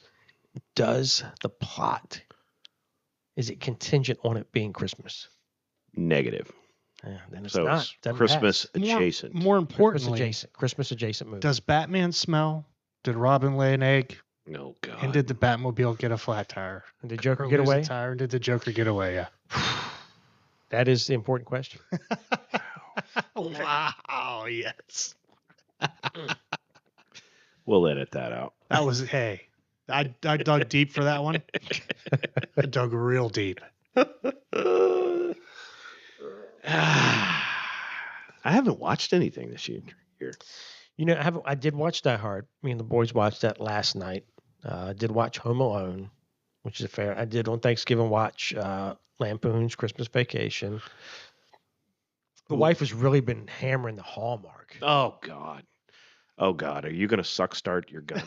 Does the plot? Is it contingent on it being Christmas? Negative. Yeah, then it's So not. it's Doesn't Christmas pass. adjacent. More Christmas importantly, Christmas adjacent movie. does Batman smell? Did Robin lay an egg? Oh, God. And did the Batmobile get a flat tire? And did Joker Or get lose away? a tire? And did the Joker get away? Yeah. That is the important question. Wow. Yes. We'll edit that out. That was, hey, I dug deep for that one. I dug real deep. I haven't watched anything this year. You know, I did watch Die Hard. Me and the boys watched that last night. I did watch Home Alone, which is fair. I did on Thanksgiving watch Lampoon's Christmas Vacation. The wife has really been hammering the Hallmark. Oh, God. Oh, God. Are you going to suck start your gun?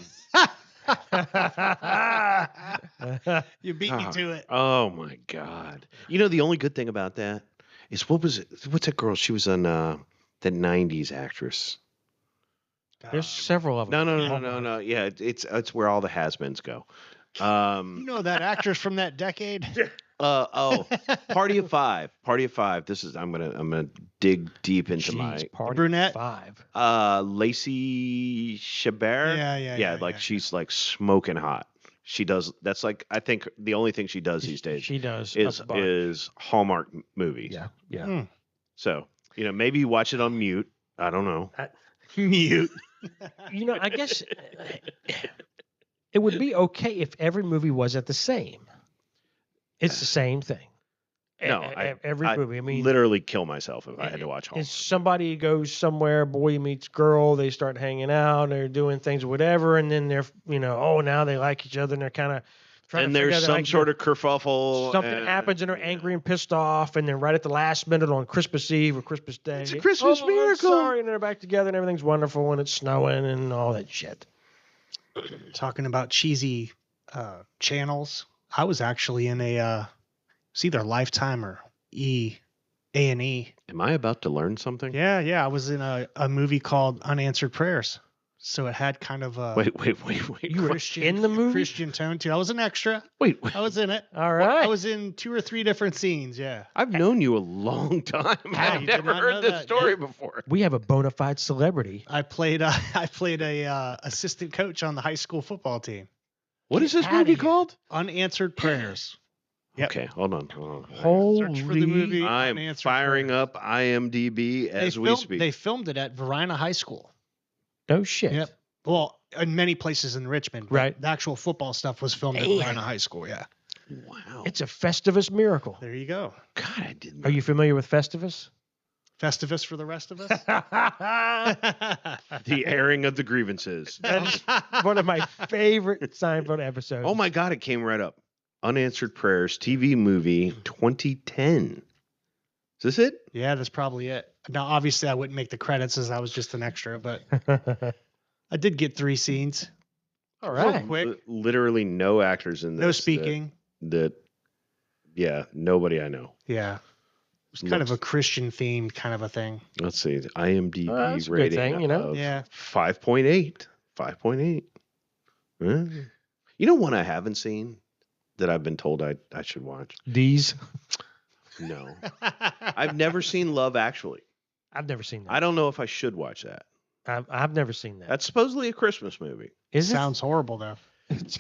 You beat me to it. Oh, my God. You know, the only good thing about that is what's that girl? She was on the 90s actress. There's several of them. No. Yeah, it's where all the has-beens go. You know that actress from that decade? Party of Five. This is I'm gonna dig deep into Jeez, Party brunette? 5. Lacey Chabert. Yeah, she's like smoking hot. She does. That's like I think the only thing she does these days She does is Hallmark movies. Yeah. So maybe you watch it on mute. I don't know. Mute. You know, I guess it would be okay if every movie wasn't the same. It's the same thing. No, every movie. I mean, literally kill myself if I had to watch Hallmark. It's somebody goes somewhere, boy meets girl, they start hanging out, they're doing things, whatever, and then they're, now they like each other, and they're kind of trying and to figure there's out, some like, sort of kerfuffle. Something happens, and they're angry and pissed off, and then right at the last minute on Christmas Eve or Christmas Day, It's a Christmas miracle. I'm sorry, and they're back together, and everything's wonderful, and it's snowing, and all that shit. Talking about cheesy channels, I was actually in it's either Lifetime or A&E. Am I about to learn something? Yeah. I was in a movie called Unanswered Prayers. So it had kind of a Wait. You were Christian, in the movie? Christian tone too. I was an extra. Wait. I was in it. All right. I was in 2 or 3 different scenes. Yeah. I've known you a long time. I've you did never not heard know this that. story before. We have a bona fide celebrity. I played a assistant coach on the high school football team. What is this outta movie here. called? Unanswered Prayers. Yep. Okay, hold on. Search for the movie. I'm Unanswered firing Prayers. up IMDb as we speak. They filmed it at Verina High School. No shit. Yep. Well, in many places in Richmond. But Right. The actual football stuff was filmed at Man. Verina High School. Yeah. Wow. It's a Festivus miracle. There you go. God, I didn't. Are you familiar with Festivus? Festivus for the rest of us. The airing of the grievances. That's one of my favorite Seinfeld episodes. Oh my God, it came right up. Unanswered Prayers TV movie 2010. Is this it? Yeah, that's probably it. Now, obviously, I wouldn't make the credits as I was just an extra, but I did get 3 scenes. All Real right. quick. Literally no actors in this. No speaking. Yeah, nobody I know. Yeah. It was kind of a Christian themed kind of a thing. Let's see. The IMDb that's a good rating thing, of Yeah. 5.8. 5.8. You know one I haven't seen that I've been told I should watch? These. No. I've never seen Love Actually. I've never seen that. I don't know if I should watch that. I've never seen that. That's supposedly a Christmas movie. Is it? Sounds horrible, though. It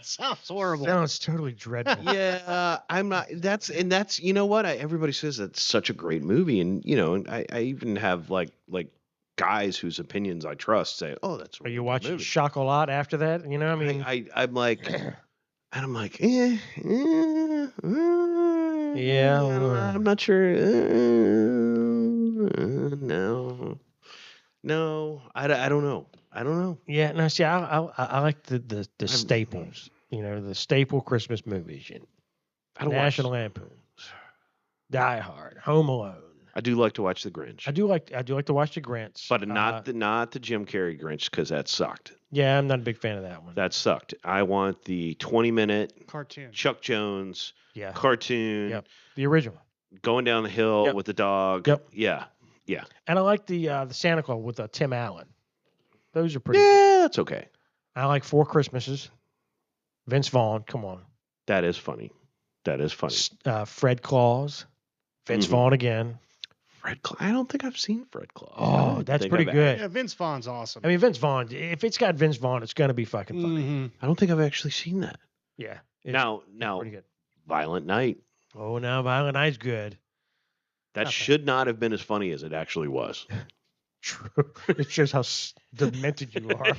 sounds horrible. Sounds totally dreadful. Yeah, I'm not. That's you know what? Everybody says that's such a great movie, and I even have like guys whose opinions I trust say, "Oh, that's a Are really you good watching movie." Chocolat after that? You know, I mean, I'm like, Yeah, I'm not sure. No, I don't know. I don't know. yeah. No, see, I like the I've- staples. You know, the staple Christmas movies. You know, I don't watch. National Lampoon, Die Hard, Home Alone. I do like to watch The Grinch, I do like to watch the Grants, but not the Jim Carrey Grinch because that sucked. Yeah, I'm not a big fan of that one. That sucked. I want the 20-minute Cartoon. Chuck Jones Yeah, cartoon yep, the original. going down the hill Yep. with the dog. Yep. Yeah. And I like the Santa Claus with Tim Allen. Those are pretty. Yeah, that's okay. I like Four Christmases. Vince Vaughn, come on. That is funny. Fred Claus. Vince Mhm. Vaughn again. Fred Claus. I don't think I've seen Fred Claus. I Oh, don't that's think pretty I've good. Yeah, Vince Vaughn's awesome. I mean, Vince Vaughn. If it's got Vince Vaughn, it's gonna be fucking funny. Mhm. I don't think I've actually seen that. Yeah. It's Now, pretty good. Violent Night. Oh, now Violent Night's good. That Okay. should not have been as funny as it actually was. True. It shows how demented you are.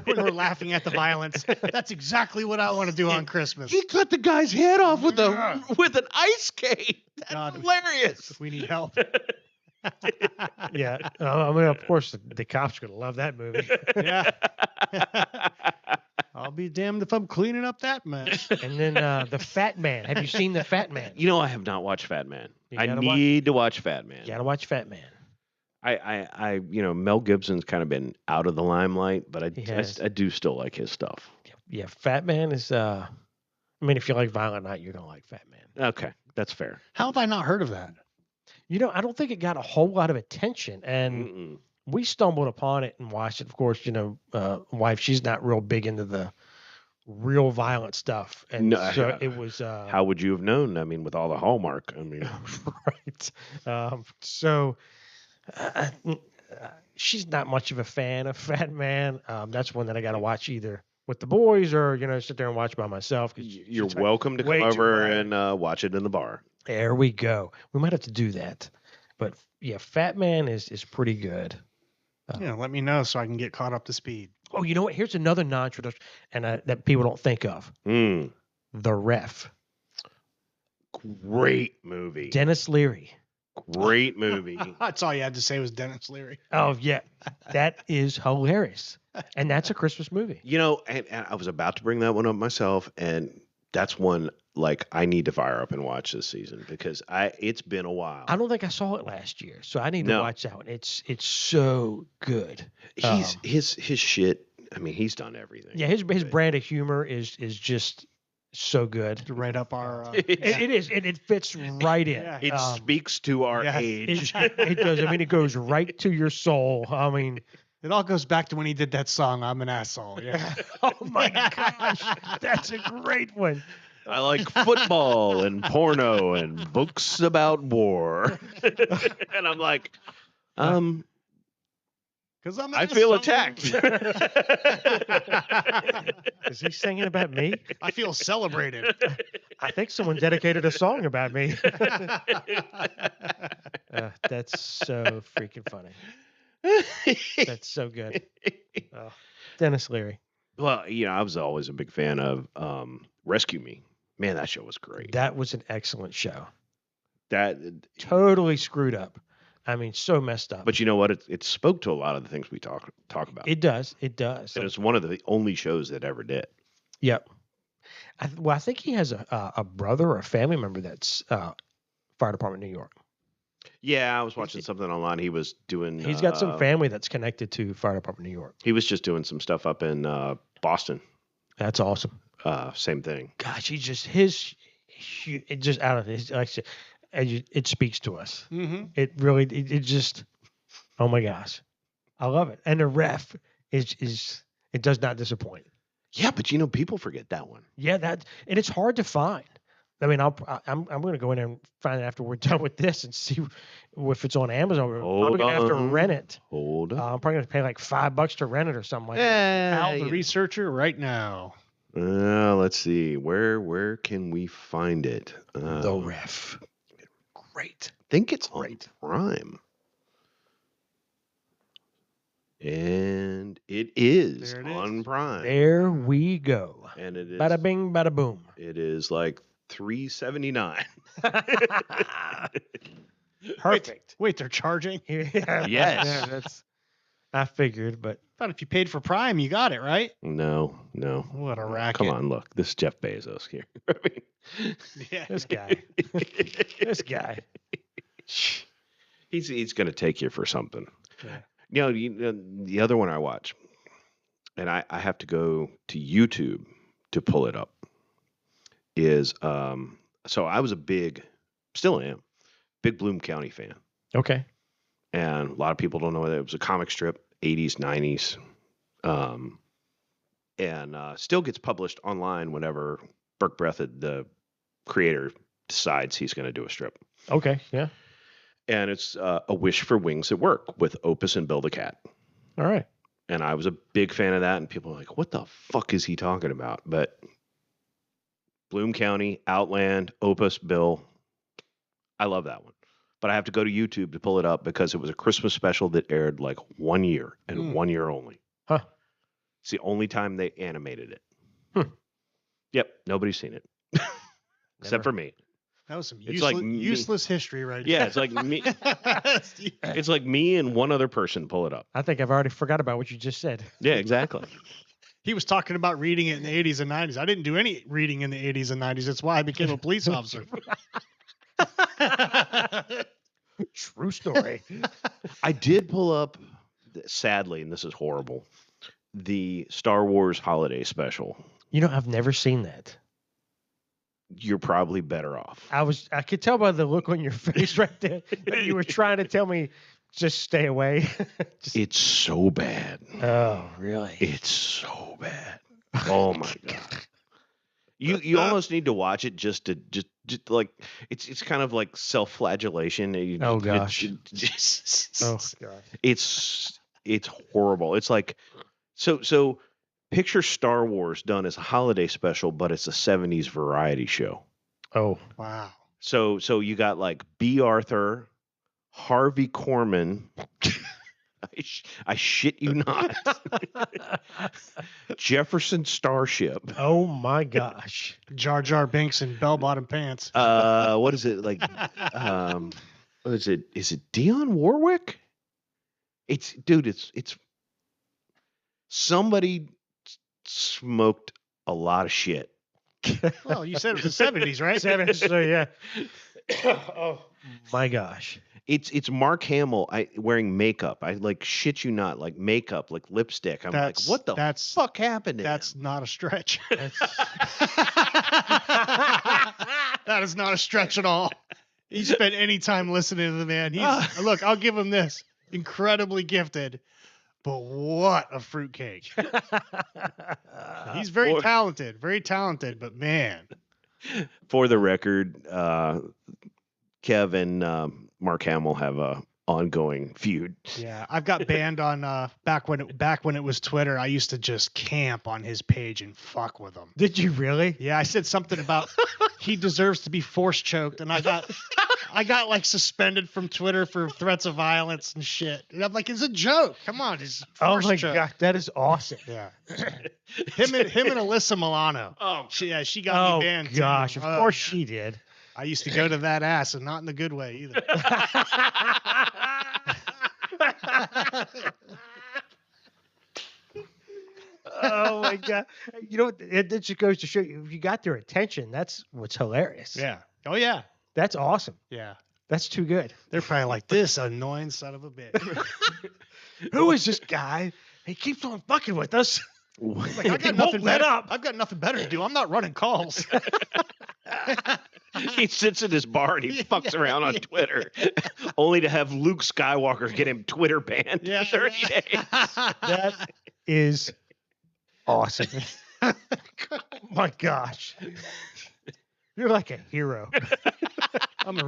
When we're laughing at the violence, that's exactly what I want to do on Christmas. He cut the guy's head off with an ice skate. That's God. hilarious. We need help. Yeah. I mean, of course, the cops are gonna love that movie. Yeah. I'll be damned if I'm cleaning up that mess. And then the Fat Man. Have you seen the Fat Man? You know, I have not watched Fat Man. You I gotta need to watch Fat Man. You gotta watch Fat Man. Mel Gibson's kind of been out of the limelight, but He has. I do still like his stuff. Yeah, Fat Man is. I mean, if you like Violent Night, you're gonna like Fat Man. Okay, that's fair. How have I not heard of that? You know, I don't think it got a whole lot of attention, and Mm-mm. we stumbled upon it and watched it. Of course, wife, she's not real big into the real violent stuff, and No, so it was. How would you have known? I mean, with all the Hallmark. I mean, Right. She's not much of a fan of Fat Man. That's one that I got to watch either with the boys or sit there and watch by myself. 'Cause you're she's welcome to way come too over violent. and watch it in the bar. There we go. We might have to do that. But yeah, Fat Man is pretty good. Let me know so I can get caught up to speed. Oh, you know what? Here's another non-traditional and that people don't think of. Mm. The Ref. Great movie. Dennis Leary. Great movie. That's all you had to say was Dennis Leary. Oh yeah, that is hilarious, and that's a Christmas movie. And I was about to bring that one up myself, and that's one like I need to fire up and watch this season because it's been a while. I don't think I saw it last year, so I need to No. watch that one. It's so good. He's his shit. I mean, he's done everything. Yeah, his brand of humor is just so good. Right up our. It is. It fits right in. Yeah. It speaks to our yeah, age. It does. I mean, it goes right to your soul. I mean, It all goes back to when he did that song, I'm an Asshole. Yeah. oh my gosh, that's a great one. I like football and porno and books about war. And I'm like, Because I'm an I feel asshole. attacked. Is he singing about me? I feel celebrated. I think someone dedicated a song about me. That's so freaking funny. That's so good. Oh, Dennis Leary. Well, I was always a big fan of Rescue Me. Man, that show was great. That was an excellent show. That, Totally screwed up. I mean, so messed up. but you know what? It spoke to a lot of the things we talk about. It does. It does. And it's one of the only shows that ever did. Yep. I think he has a brother or a family member that's fire department New York. Yeah, I was watching something online. He was doing. He's got some family that's connected to fire department New York. He was just doing some stuff up in Boston. That's awesome. Same thing. Gosh, he just it just out of his like I said, it speaks to us. Mm-hmm. It really it just oh my gosh, I love it. And the Ref is it does not disappoint. Yeah, but people forget that one. Yeah, and it's hard to find. I mean, I'm going to go in and find it after we're done with this and see if it's on Amazon. I'm Hold going to have to on. rent it. Hold up. I'm probably going to pay like $5 to rent it or something like that. Al, the researcher, right now. Let's see. Where can we find it? The Ref. Great. I think it's on Prime. And it is There it is. on Prime. There we go. And it is Bada bing, bada boom. it is like $3.79. Perfect. Wait, they're charging? Yeah, Yes. that's. I figured, but Thought if you paid for Prime, you got it, right? No. What a racket. Come on, look. This is Jeff Bezos here. I mean, Yeah. this guy, this guy. he's going to take you for something. Yeah. You know, the other one I watch, and I have to go to YouTube to pull it up, is so I was still am, big Bloom County fan. Okay. And a lot of people don't know that it was a comic strip, 80s, 90s, and still gets published online whenever Burke Breathed, the creator, decides he's going to do a strip. Okay. Yeah. And it's A Wish for Wings at Work with Opus and Bill the Cat. All right. And I was a big fan of that, and people were like, what the fuck is he talking about? But Bloom County, Outland, Opus, Bill, I love that one. But I have to go to YouTube to pull it up because it was a Christmas special that aired like 1 year and 1 year only. Huh. It's the only time they animated it. Hmm. Yep, nobody's seen it except for me. That was some It's like me. useless history right Yeah, it's like me. here. It's like me and one other person pull it up. I think I've already forgot about what you just said. Yeah, exactly. He was talking about reading it in the 80s and 90s. I didn't do any reading in the 80s and 90s. That's why I became a police officer. True story. I did pull up, sadly, and this is horrible, the Star Wars holiday special. You know, I've never seen that. You're probably better off. I could tell by the look on your face right there that you were trying to tell me just stay away. Just- It's so bad. oh, really? It's so bad. Oh my god. You almost need to watch it just like it's kind of like self-flagellation. Oh, gosh. Oh gosh. It's horrible. It's like so picture Star Wars done as a holiday special, but it's a 70s variety show. Oh. Wow. So you got like B. Arthur, Harvey Korman. I shit you not. Jefferson Starship. Oh my gosh. Jar Jar Binks and bell bottom pants. What is it like? What is it? Is it Dionne Warwick? It's somebody smoked a lot of shit. Well, you said it was the 70s, right? So yeah. Oh my gosh. It's Mark Hamill wearing makeup. I like shit you not, like makeup, like lipstick. I'm like, what the fuck happened to That's him? not a stretch. That's, That is not a stretch at all. He spent any time listening to the man. Look, I'll give him this. Incredibly gifted, but what a fruitcake. He's very talented, but man. For the record, Kev and Mark Hamill have a ongoing feud. Yeah, I've got banned on back when it was Twitter. I used to just camp on his page and fuck with him. did you really? Yeah, I said something about he deserves to be force choked, and I got like suspended from Twitter for threats of violence and shit. And I'm like, it's a joke. Come on, he's Oh force my choked. gosh, that is awesome. Yeah. him and Alyssa Milano. Oh, She got Oh me banned. gosh, too. of Oh, course yeah. she did. I used to go to that ass, and not in the good way either. Oh my god! You know what? It just goes to show you, if you got their attention, that's what's hilarious. Yeah. Oh yeah. That's awesome. Yeah. That's too good. They're probably like, this annoying son of a bitch. Who is this guy? He keeps on fucking with us. Like, He won't let up. I've got nothing better to do. I'm not running calls. he sits in his bar and he fucks around on Twitter, only to have Luke Skywalker get him Twitter banned Yeah, for 30 days. That is awesome. Oh my gosh. You're like a hero. I'm a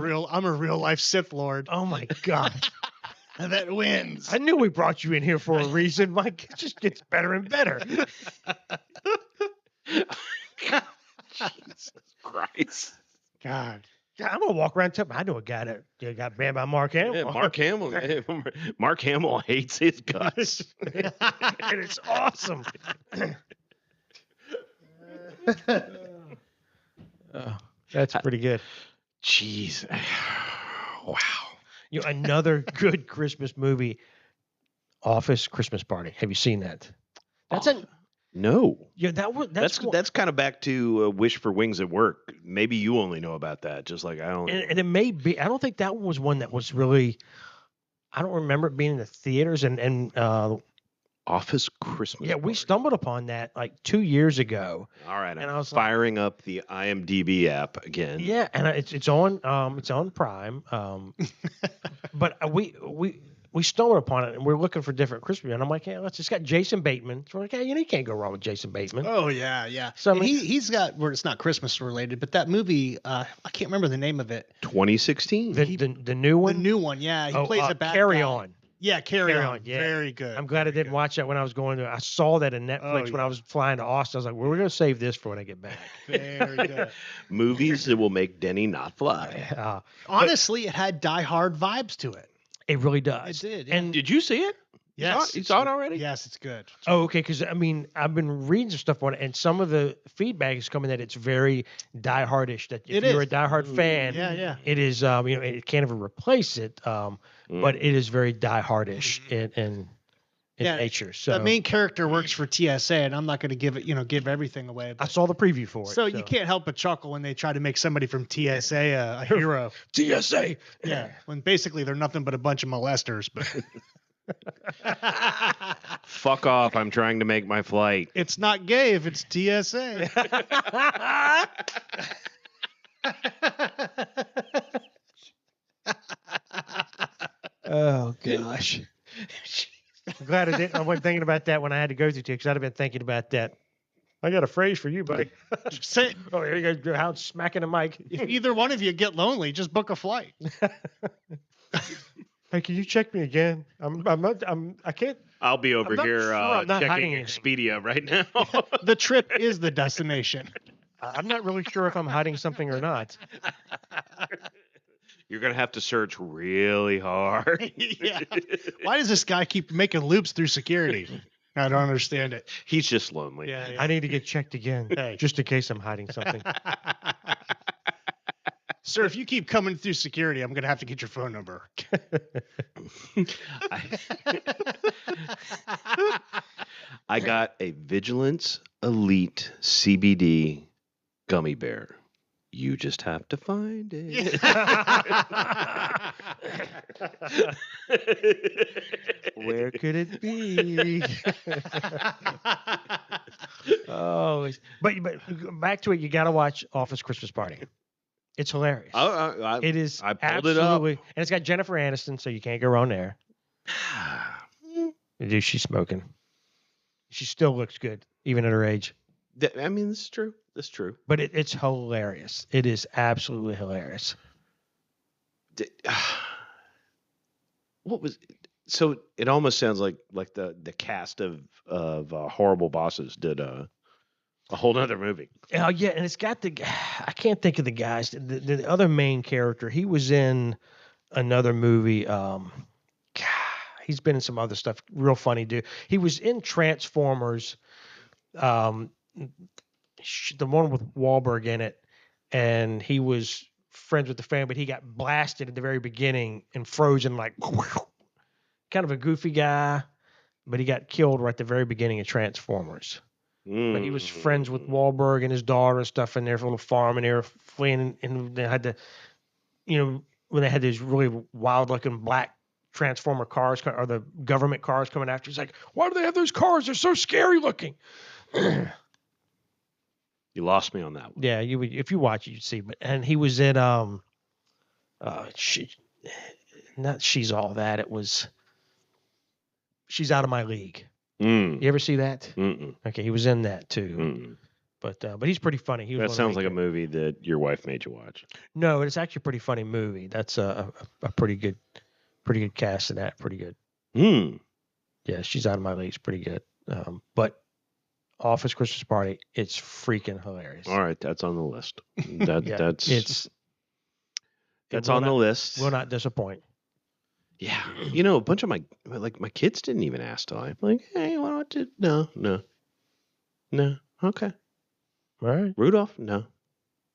real life Sith Lord. Oh my god. That wins. I knew we brought you in here for a reason. Mike, it just gets better and better. Jesus Christ. God. Yeah, I'm gonna walk around. I know a guy that got banned by Mark Hamill. Yeah, Mark Hamill. Mark Hamill hates his guts. And it's awesome. That's pretty good. Jeez. Wow. Another good Christmas movie, Office Christmas Party. Have you seen that? That's No. that's kind of back to Wish for Wings at Work. Maybe you only know about that, just like I only. and it may be. I don't think that was one that was really. I don't remember it being in the theaters and Office Christmas. yeah, we Party. stumbled upon that like 2 years ago. All right, and I'm I was like, firing up the IMDb app again. yeah, and it's on Prime. But we stumbled upon it and we're looking for different Christmas. And I'm like, yeah, it's got Jason Bateman. So we're like, yeah, you can't go wrong with Jason Bateman. Oh yeah, yeah. So, And I mean- he's got where it's not Christmas related, but that movie, I can't remember the name of it. 2016. The new one. The new one, yeah. He plays a bad Carry guy. On. Yeah, Carry Carry On. On, yeah. Very good. I'm glad I didn't watch that when I was going to. I saw that in Netflix when I was flying to Austin. I was like, well, we're going to save this for when I get back. Very good. Movies that will make Denny not fly. Honestly, it had Die Hard vibes to it. It really does. It did. And Did you see it? yes, You saw it already? Yes, it's good. oh, okay. Because I mean, I've been reading some stuff on it, and some of the feedback is coming that it's very Die Hardish. That if It you're is. a Die Hard fan, Yeah, yeah. it is. It can't ever replace it. But it is very Die Hardish in Yeah, nature. So The main character works for TSA, and I'm not going to give everything away. I But, saw the preview for it. so you can't help but chuckle when they try to make somebody from TSA a hero. TSA. Yeah, when basically they're nothing but a bunch of molesters. But Fuck off. I'm trying to make my flight. it's not gay if it's TSA. Oh gosh. I'm glad I didn't. I wasn't thinking about that when I had to go through because I'd have been thinking about that. I got a phrase for you, buddy. Say, Oh, here you go. How smacking the mic. if either one of you get lonely, just book a flight. Hey, can you check me again? I can't. I'll be over not here sure I'm not checking hiding anything. Expedia right now. The trip is the destination. I'm not really sure if I'm hiding something or not. You're going to have to search really hard. Yeah. Why does this guy keep making loops through security? I don't understand it. He's just lonely. Yeah. I need to get checked again, Hey. just in case I'm hiding something. Sir, if you keep coming through security, I'm going to have to get your phone number. I got a Vigilance Elite CBD gummy bear. You just have to find it. Where could it be? Oh, but back to it. You got to watch Office Christmas Party. It's hilarious. It is I pulled it up. absolutely, and it's got Jennifer Aniston, so you can't go wrong there. Dude, she's smoking. She still looks good, even at her age. I mean, this is true. That's true. But it's hilarious. It is absolutely hilarious. What was? So it almost sounds like the cast of Horrible Bosses did a whole nother movie. Oh yeah, and it's got I can't think of the guys. The other main character, he was in another movie. He's been in some other stuff. Real funny dude. He was in Transformers. The one with Wahlberg in it, and he was friends with the family, but he got blasted at the very beginning and frozen like kind of a goofy guy, but he got killed right at the very beginning of Transformers. But he was friends with Wahlberg and his daughter and stuff in their little farm, and they were fleeing, and they had to, when they had these really wild looking black Transformer cars or the government cars coming after. He's like, why do they have those cars? They're so scary looking. You lost me on that one. Yeah, you would if you watch it, you'd see. And he was in not She's All That. It was She's Out of My League. You ever see that? Mm-mm. Okay, he was in that too. Mm-mm. But he's pretty funny. He was That one of the sounds main like a movie that your wife made you watch. No, it's actually a pretty funny movie. That's a pretty good cast in that. Pretty good. Yeah, She's Out of My League. It's pretty good. But Office Christmas Party, it's freaking hilarious. All right, that's on the list. Yeah, That's it's That's will on the not- list. Will not disappoint. Yeah. You know, a bunch of my kids didn't even ask till I'm like, hey, why don't you? No. Okay. All right. Rudolph? No.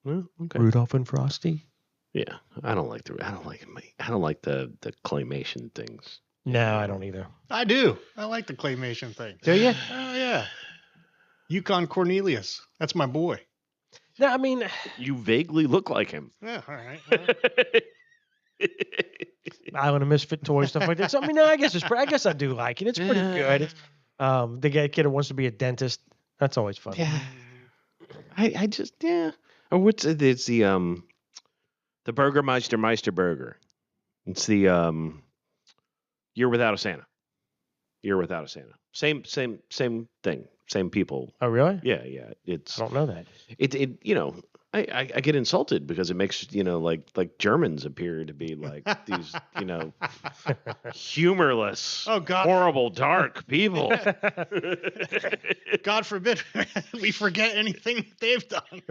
Okay. Rudolph and Frosty. Yeah. I don't like the claymation things. No, I don't either. I do. I like the claymation thing. Do you? Oh yeah. Yukon Cornelius. That's my boy. No, I mean, You vaguely look like him. Yeah. All right. Island of Misfit Toys, stuff like that. So I mean, no, I guess I guess I do like it. It's pretty good. The kid who wants to be a dentist. That's always fun. Yeah. I just Or what's it? It's the Burgermeister Burger. It's the Year Without a Santa. Year Without a Santa. Same thing. Same people. Oh, really? Yeah. I It's don't know that. it you know, I get insulted because it makes, you know, like Germans appear to be like these, you know, humorless, Oh, God. horrible, dark people. God forbid we forget anything they've done.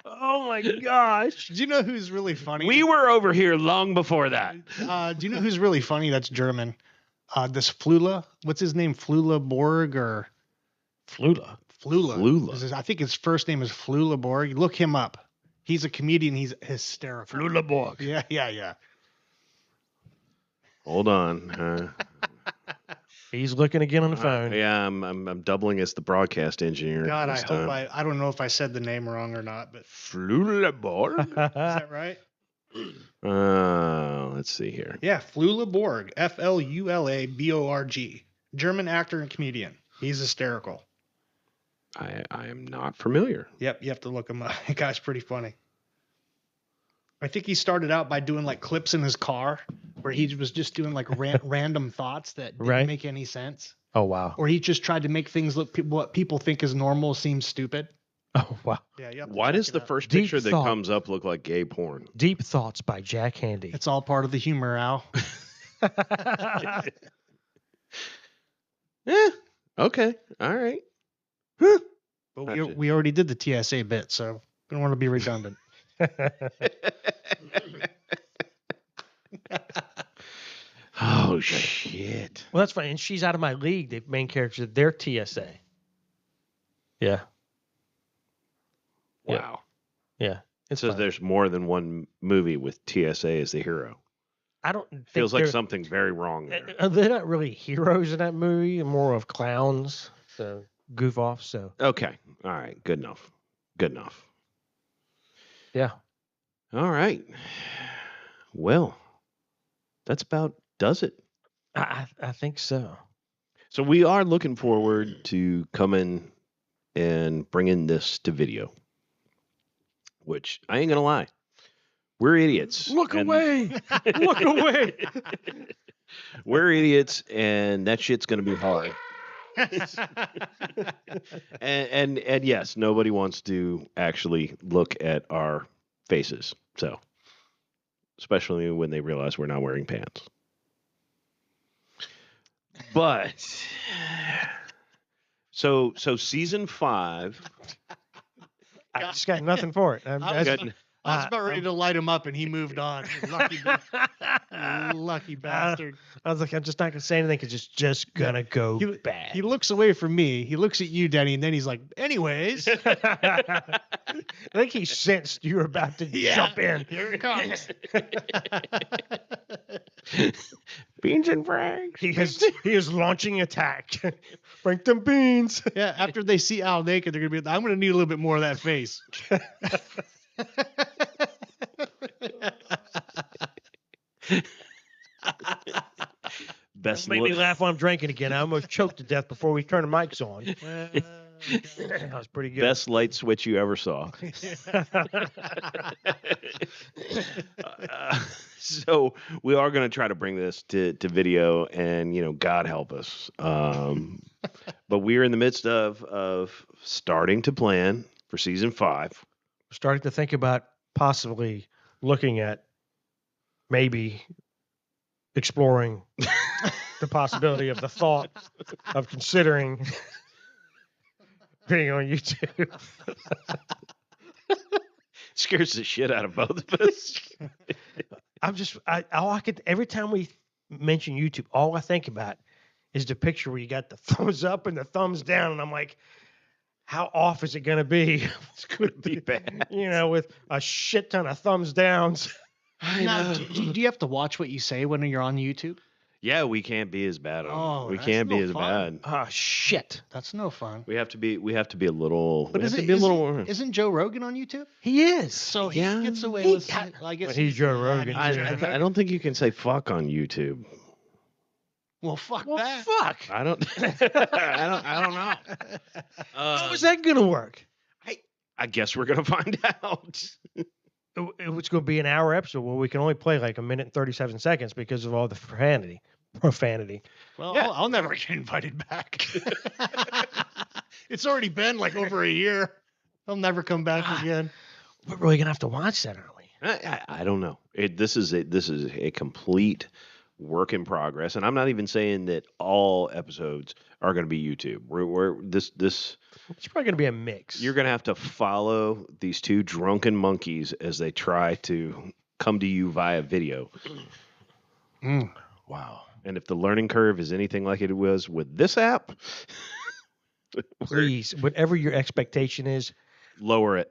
Oh my gosh. Do you know who's really funny? We were over here long before that. Do you know who's really funny? That's German. This Flula. What's his name? Flula Borg or Flula. Flula? Flula. I think his first name is Flula Borg. Look him up. He's a comedian. He's hysterical. Flulaborg. Yeah. Hold on. He's looking again on the phone. Yeah, I'm doubling as the broadcast engineer. God, I this hope time. I don't know if I said the name wrong or not, but is Flulaborg? that right? Let's see here. Yeah, Flula Borg. Flulaborg. German actor and comedian. He's hysterical. I am not familiar. Yep, you have to look him up. That guy's pretty funny. I think he started out by doing like clips in his car where he was just doing like random thoughts that didn't make any sense. Oh, wow. Or he just tried to make things look what people think is normal seem stupid. Oh, wow. Yeah, you have to Why check does it the out. first Deep picture that thought. comes up look like gay porn? Deep Thoughts by Jack Handy. It's all part of the humor, Al. Yeah. Okay. All right. But we already did the TSA bit, so don't want to be redundant. Oh shit. Well, that's fine. And she's out of my league. The main character, they're TSA. Yeah. Wow. Yeah. It's So fine. there's more than one movie with TSA as the hero. I don't think Feels like they're- something very wrong there. They're not really heroes in that movie. They're more of clowns. So goof off. So Okay. All right. Good enough. Good enough. yeah. All right. Well, that's about does it. I think so. So we are looking forward to coming and bringing this to video, which I ain't gonna lie, we're idiots. Look and- away. Look away. We're idiots, and that shit's gonna be hard. And yes, nobody wants to actually look at our faces. So, especially when they realize we're not wearing pants. But so season 5. I just got nothing for it. I Got- was about ready to light him up, and he moved on. Lucky bastard. I was like, I'm just not gonna say anything because it's just gonna go bad. He looks away from me. He looks at you, Denny, and then he's like, anyways. I think he sensed you were about to jump in. Here it comes. Beans and Franks. He is launching attack. Frank them beans. Yeah, after they see Al naked, they're going to be, I'm going to need a little bit more of that face. Best Make me look- laugh while I'm drinking again. I almost choked to death before we turned the mics on. That was pretty good. Best light switch you ever saw. So we are going to try to bring this to video, and God help us. But we are in the midst of starting to plan for season 5. Starting to think about possibly looking at maybe exploring the possibility of the thought of considering being on YouTube. Scares the shit out of both of us. Every time we mention YouTube, all I think about is the picture where you got the thumbs up and the thumbs down, and I'm like, how off is it going to be? It's going to be bad. With a shit ton of thumbs downs. Now, do you have to watch what you say when you're on YouTube? Yeah, we can't be as bad. Oh, we that's can't be no as fun. bad. Oh shit! That's no fun. We have to be a little. But isn't Joe Rogan on YouTube? He is. So he Yeah. gets away He with got- it. I guess But he's Joe Rogan. I don't think you can say fuck on YouTube. Well, fuck Well, that. fuck. I don't. I don't know. How is that gonna work? I guess we're gonna find out. It's going to be an hour episode where we can only play like 1 minute and 37 seconds because of all the profanity. Well, Yeah. I'll never get invited back. It's already been like over a year. I'll never come back again. We're really going to have to watch that, aren't we? I don't know. This is a complete work in progress, and I'm not even saying that all episodes are going to be YouTube. It's probably going to be a mix. You're going to have to follow these two drunken monkeys as they try to come to you via video. Wow. And if the learning curve is anything like it was with this app, Please, whatever your expectation is, lower it.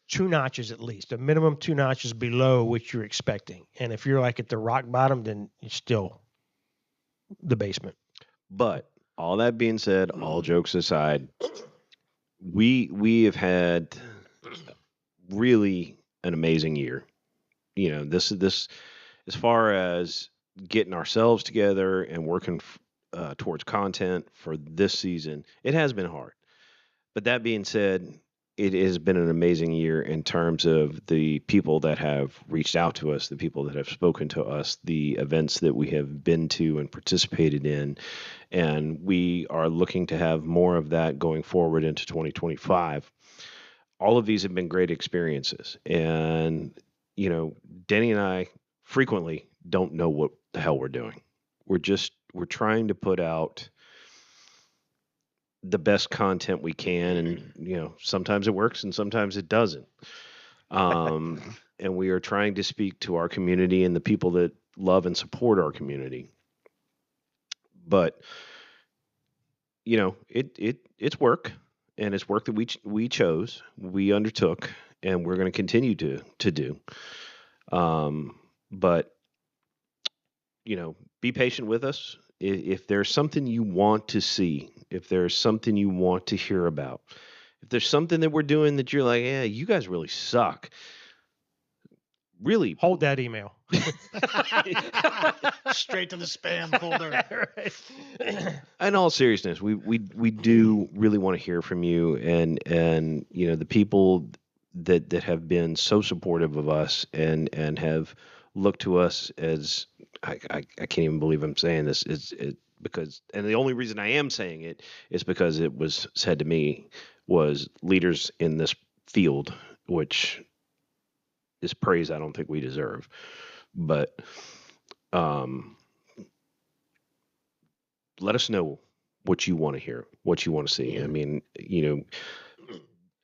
2 notches at least, a minimum 2 notches below what you're expecting. And if you're like at the rock bottom, then it's still the basement. But all that being said, all jokes aside, we have had really an amazing year. This as far as getting ourselves together and working towards content for this season, it has been hard. But that being said, it has been an amazing year in terms of the people that have reached out to us, the people that have spoken to us, the events that we have been to and participated in. And we are looking to have more of that going forward into 2025. All of these have been great experiences. And, Denny and I frequently don't know what the hell we're doing. We're trying to put out the best content we can, and sometimes it works and sometimes it doesn't. And we are trying to speak to our community and the people that love and support our community. But it's work, and it's work that we chose, we undertook, and we're going to continue to do. But be patient with us. If there's something you want to see, if there's something you want to hear about, if there's something that we're doing that you're like, yeah, you guys really suck, really Hold that email. Straight to the spam folder. in all seriousness, we do really want to hear from you, and the people that have been so supportive of us and have looked to us as I can't even believe I'm saying this. Because the only reason I am saying it is because it was said to me was leaders in this field, which is praise I don't think we deserve. But let us know what you want to hear, what you want to see. I mean,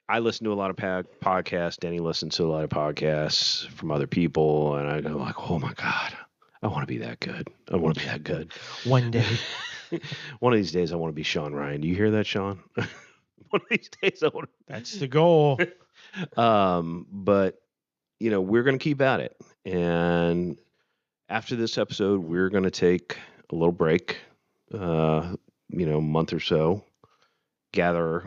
I listen to a lot of podcasts. Denny listens to a lot of podcasts from other people, and I go like, oh my God, I want to be that good. I want to be that good. One day. One of these days, I want to be Sean Ryan. Do you hear that, Sean? One of these days, I want to. That's the goal. But we're going to keep at it. And after this episode, we're going to take a little break, month or so, gather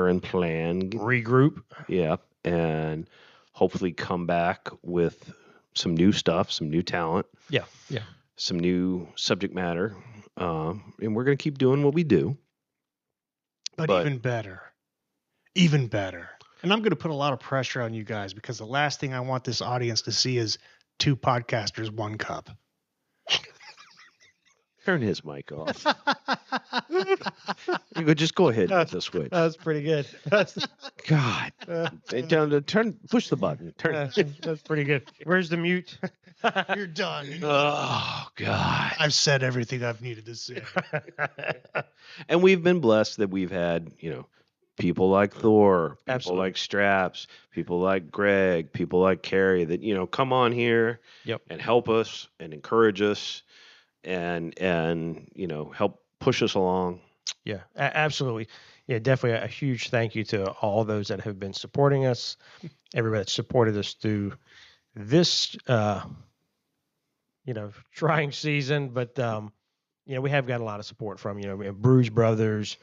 and plan, Regroup. yeah, and hopefully come back with some new stuff, some new talent, Yeah. some new subject matter, and we're going to keep doing what we do. But even better. Even better. And I'm going to put a lot of pressure on you guys because the last thing I want this audience to see is 2 podcasters, 1 cup. Turn his mic off. Just go ahead with the switch. That was pretty good. God, push the button. Turn. That's pretty good. Where's the mute? You're done. Oh God. I've said everything I've needed to say. And we've been blessed that we've had, people like Thor, people Absolutely. like Straps, people like Greg, people like Carrie that, come on here Yep. and help us and encourage us and help push us along. Yeah, absolutely. Yeah, definitely a huge thank you to all those that have been supporting us, everybody that supported us through this, trying season. But, we have got a lot of support from, we have Bruce Brothers,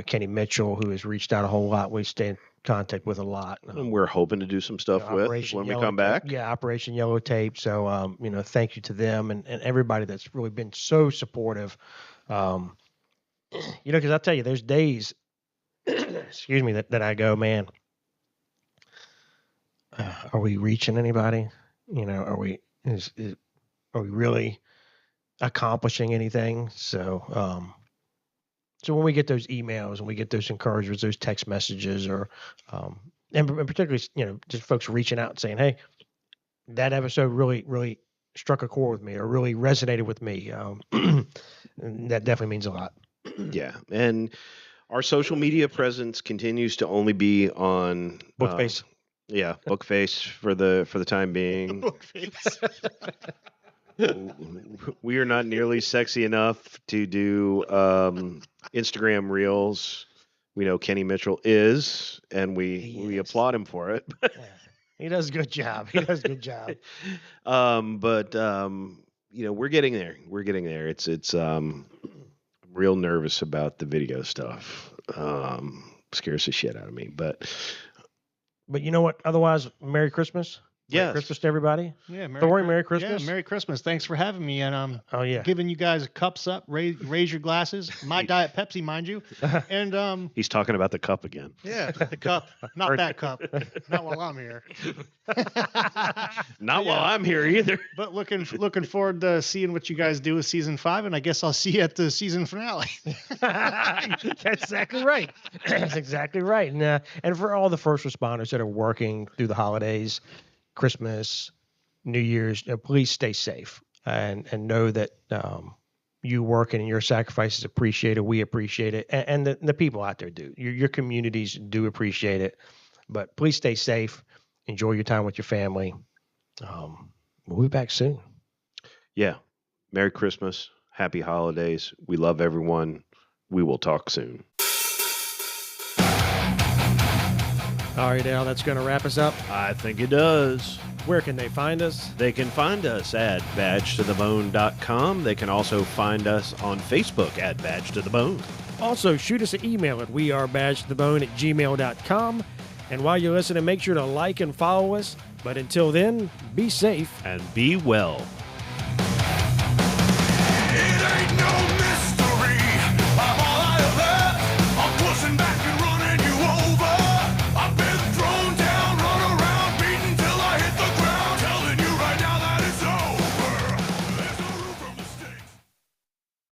Kenny Mitchell, who has reached out a whole lot. We stay in contact with a lot. And we're hoping to do some stuff with Operation when we Yellow come Tape. back. Yeah, Operation Yellow Tape. So, thank you to them and everybody that's really been so supportive. Because I'll tell you, there's days, excuse me, that I go, man, are we reaching anybody? Are we are we really accomplishing anything? So when we get those emails and we get those encouragements, those text messages, or and particularly just folks reaching out and saying, hey, that episode really struck a chord with me or really resonated with me. And that definitely means a lot. Yeah, and our social media presence continues to only be on Bookface. Bookface for the time being. We are not nearly sexy enough to do Instagram reels. We know Kenny Mitchell is, and we applaud him for it. Yeah. He does a good job. But we're getting there. We're getting there. It's I'm real nervous about the video stuff. Scares the shit out of me. But you know what? Otherwise, Merry Christmas. Merry yes. Christmas to everybody. Yeah, Thor, Merry Christmas. Yeah, Merry Christmas. Thanks for having me. And Oh yeah. giving you guys cups up, raise your glasses. My Diet Pepsi, mind you. And he's talking about the cup again. yeah, the cup, not that cup, not while I'm here. Not Yeah. while I'm here either. But looking forward to seeing what you guys do with season 5, and I guess I'll see you at the season finale. That's exactly right. That's exactly right. And for all the first responders that are working through the holidays, Christmas, New Year's, please stay safe and know that you working and your sacrifice is appreciated. We appreciate it, and the people out there do. Your communities do appreciate it. But please stay safe. Enjoy your time with your family. We'll be back soon. Yeah. Merry Christmas. Happy holidays. We love everyone. We will talk soon. All right, Al, that's going to wrap us up. I think it does. Where can they find us? They can find us at badgetothebone.com. They can also find us on Facebook at Badge to the Bone. Also, shoot us an email at wearebadgetothebone@gmail.com. And while you're listening, make sure to like and follow us. But until then, be safe. And be well.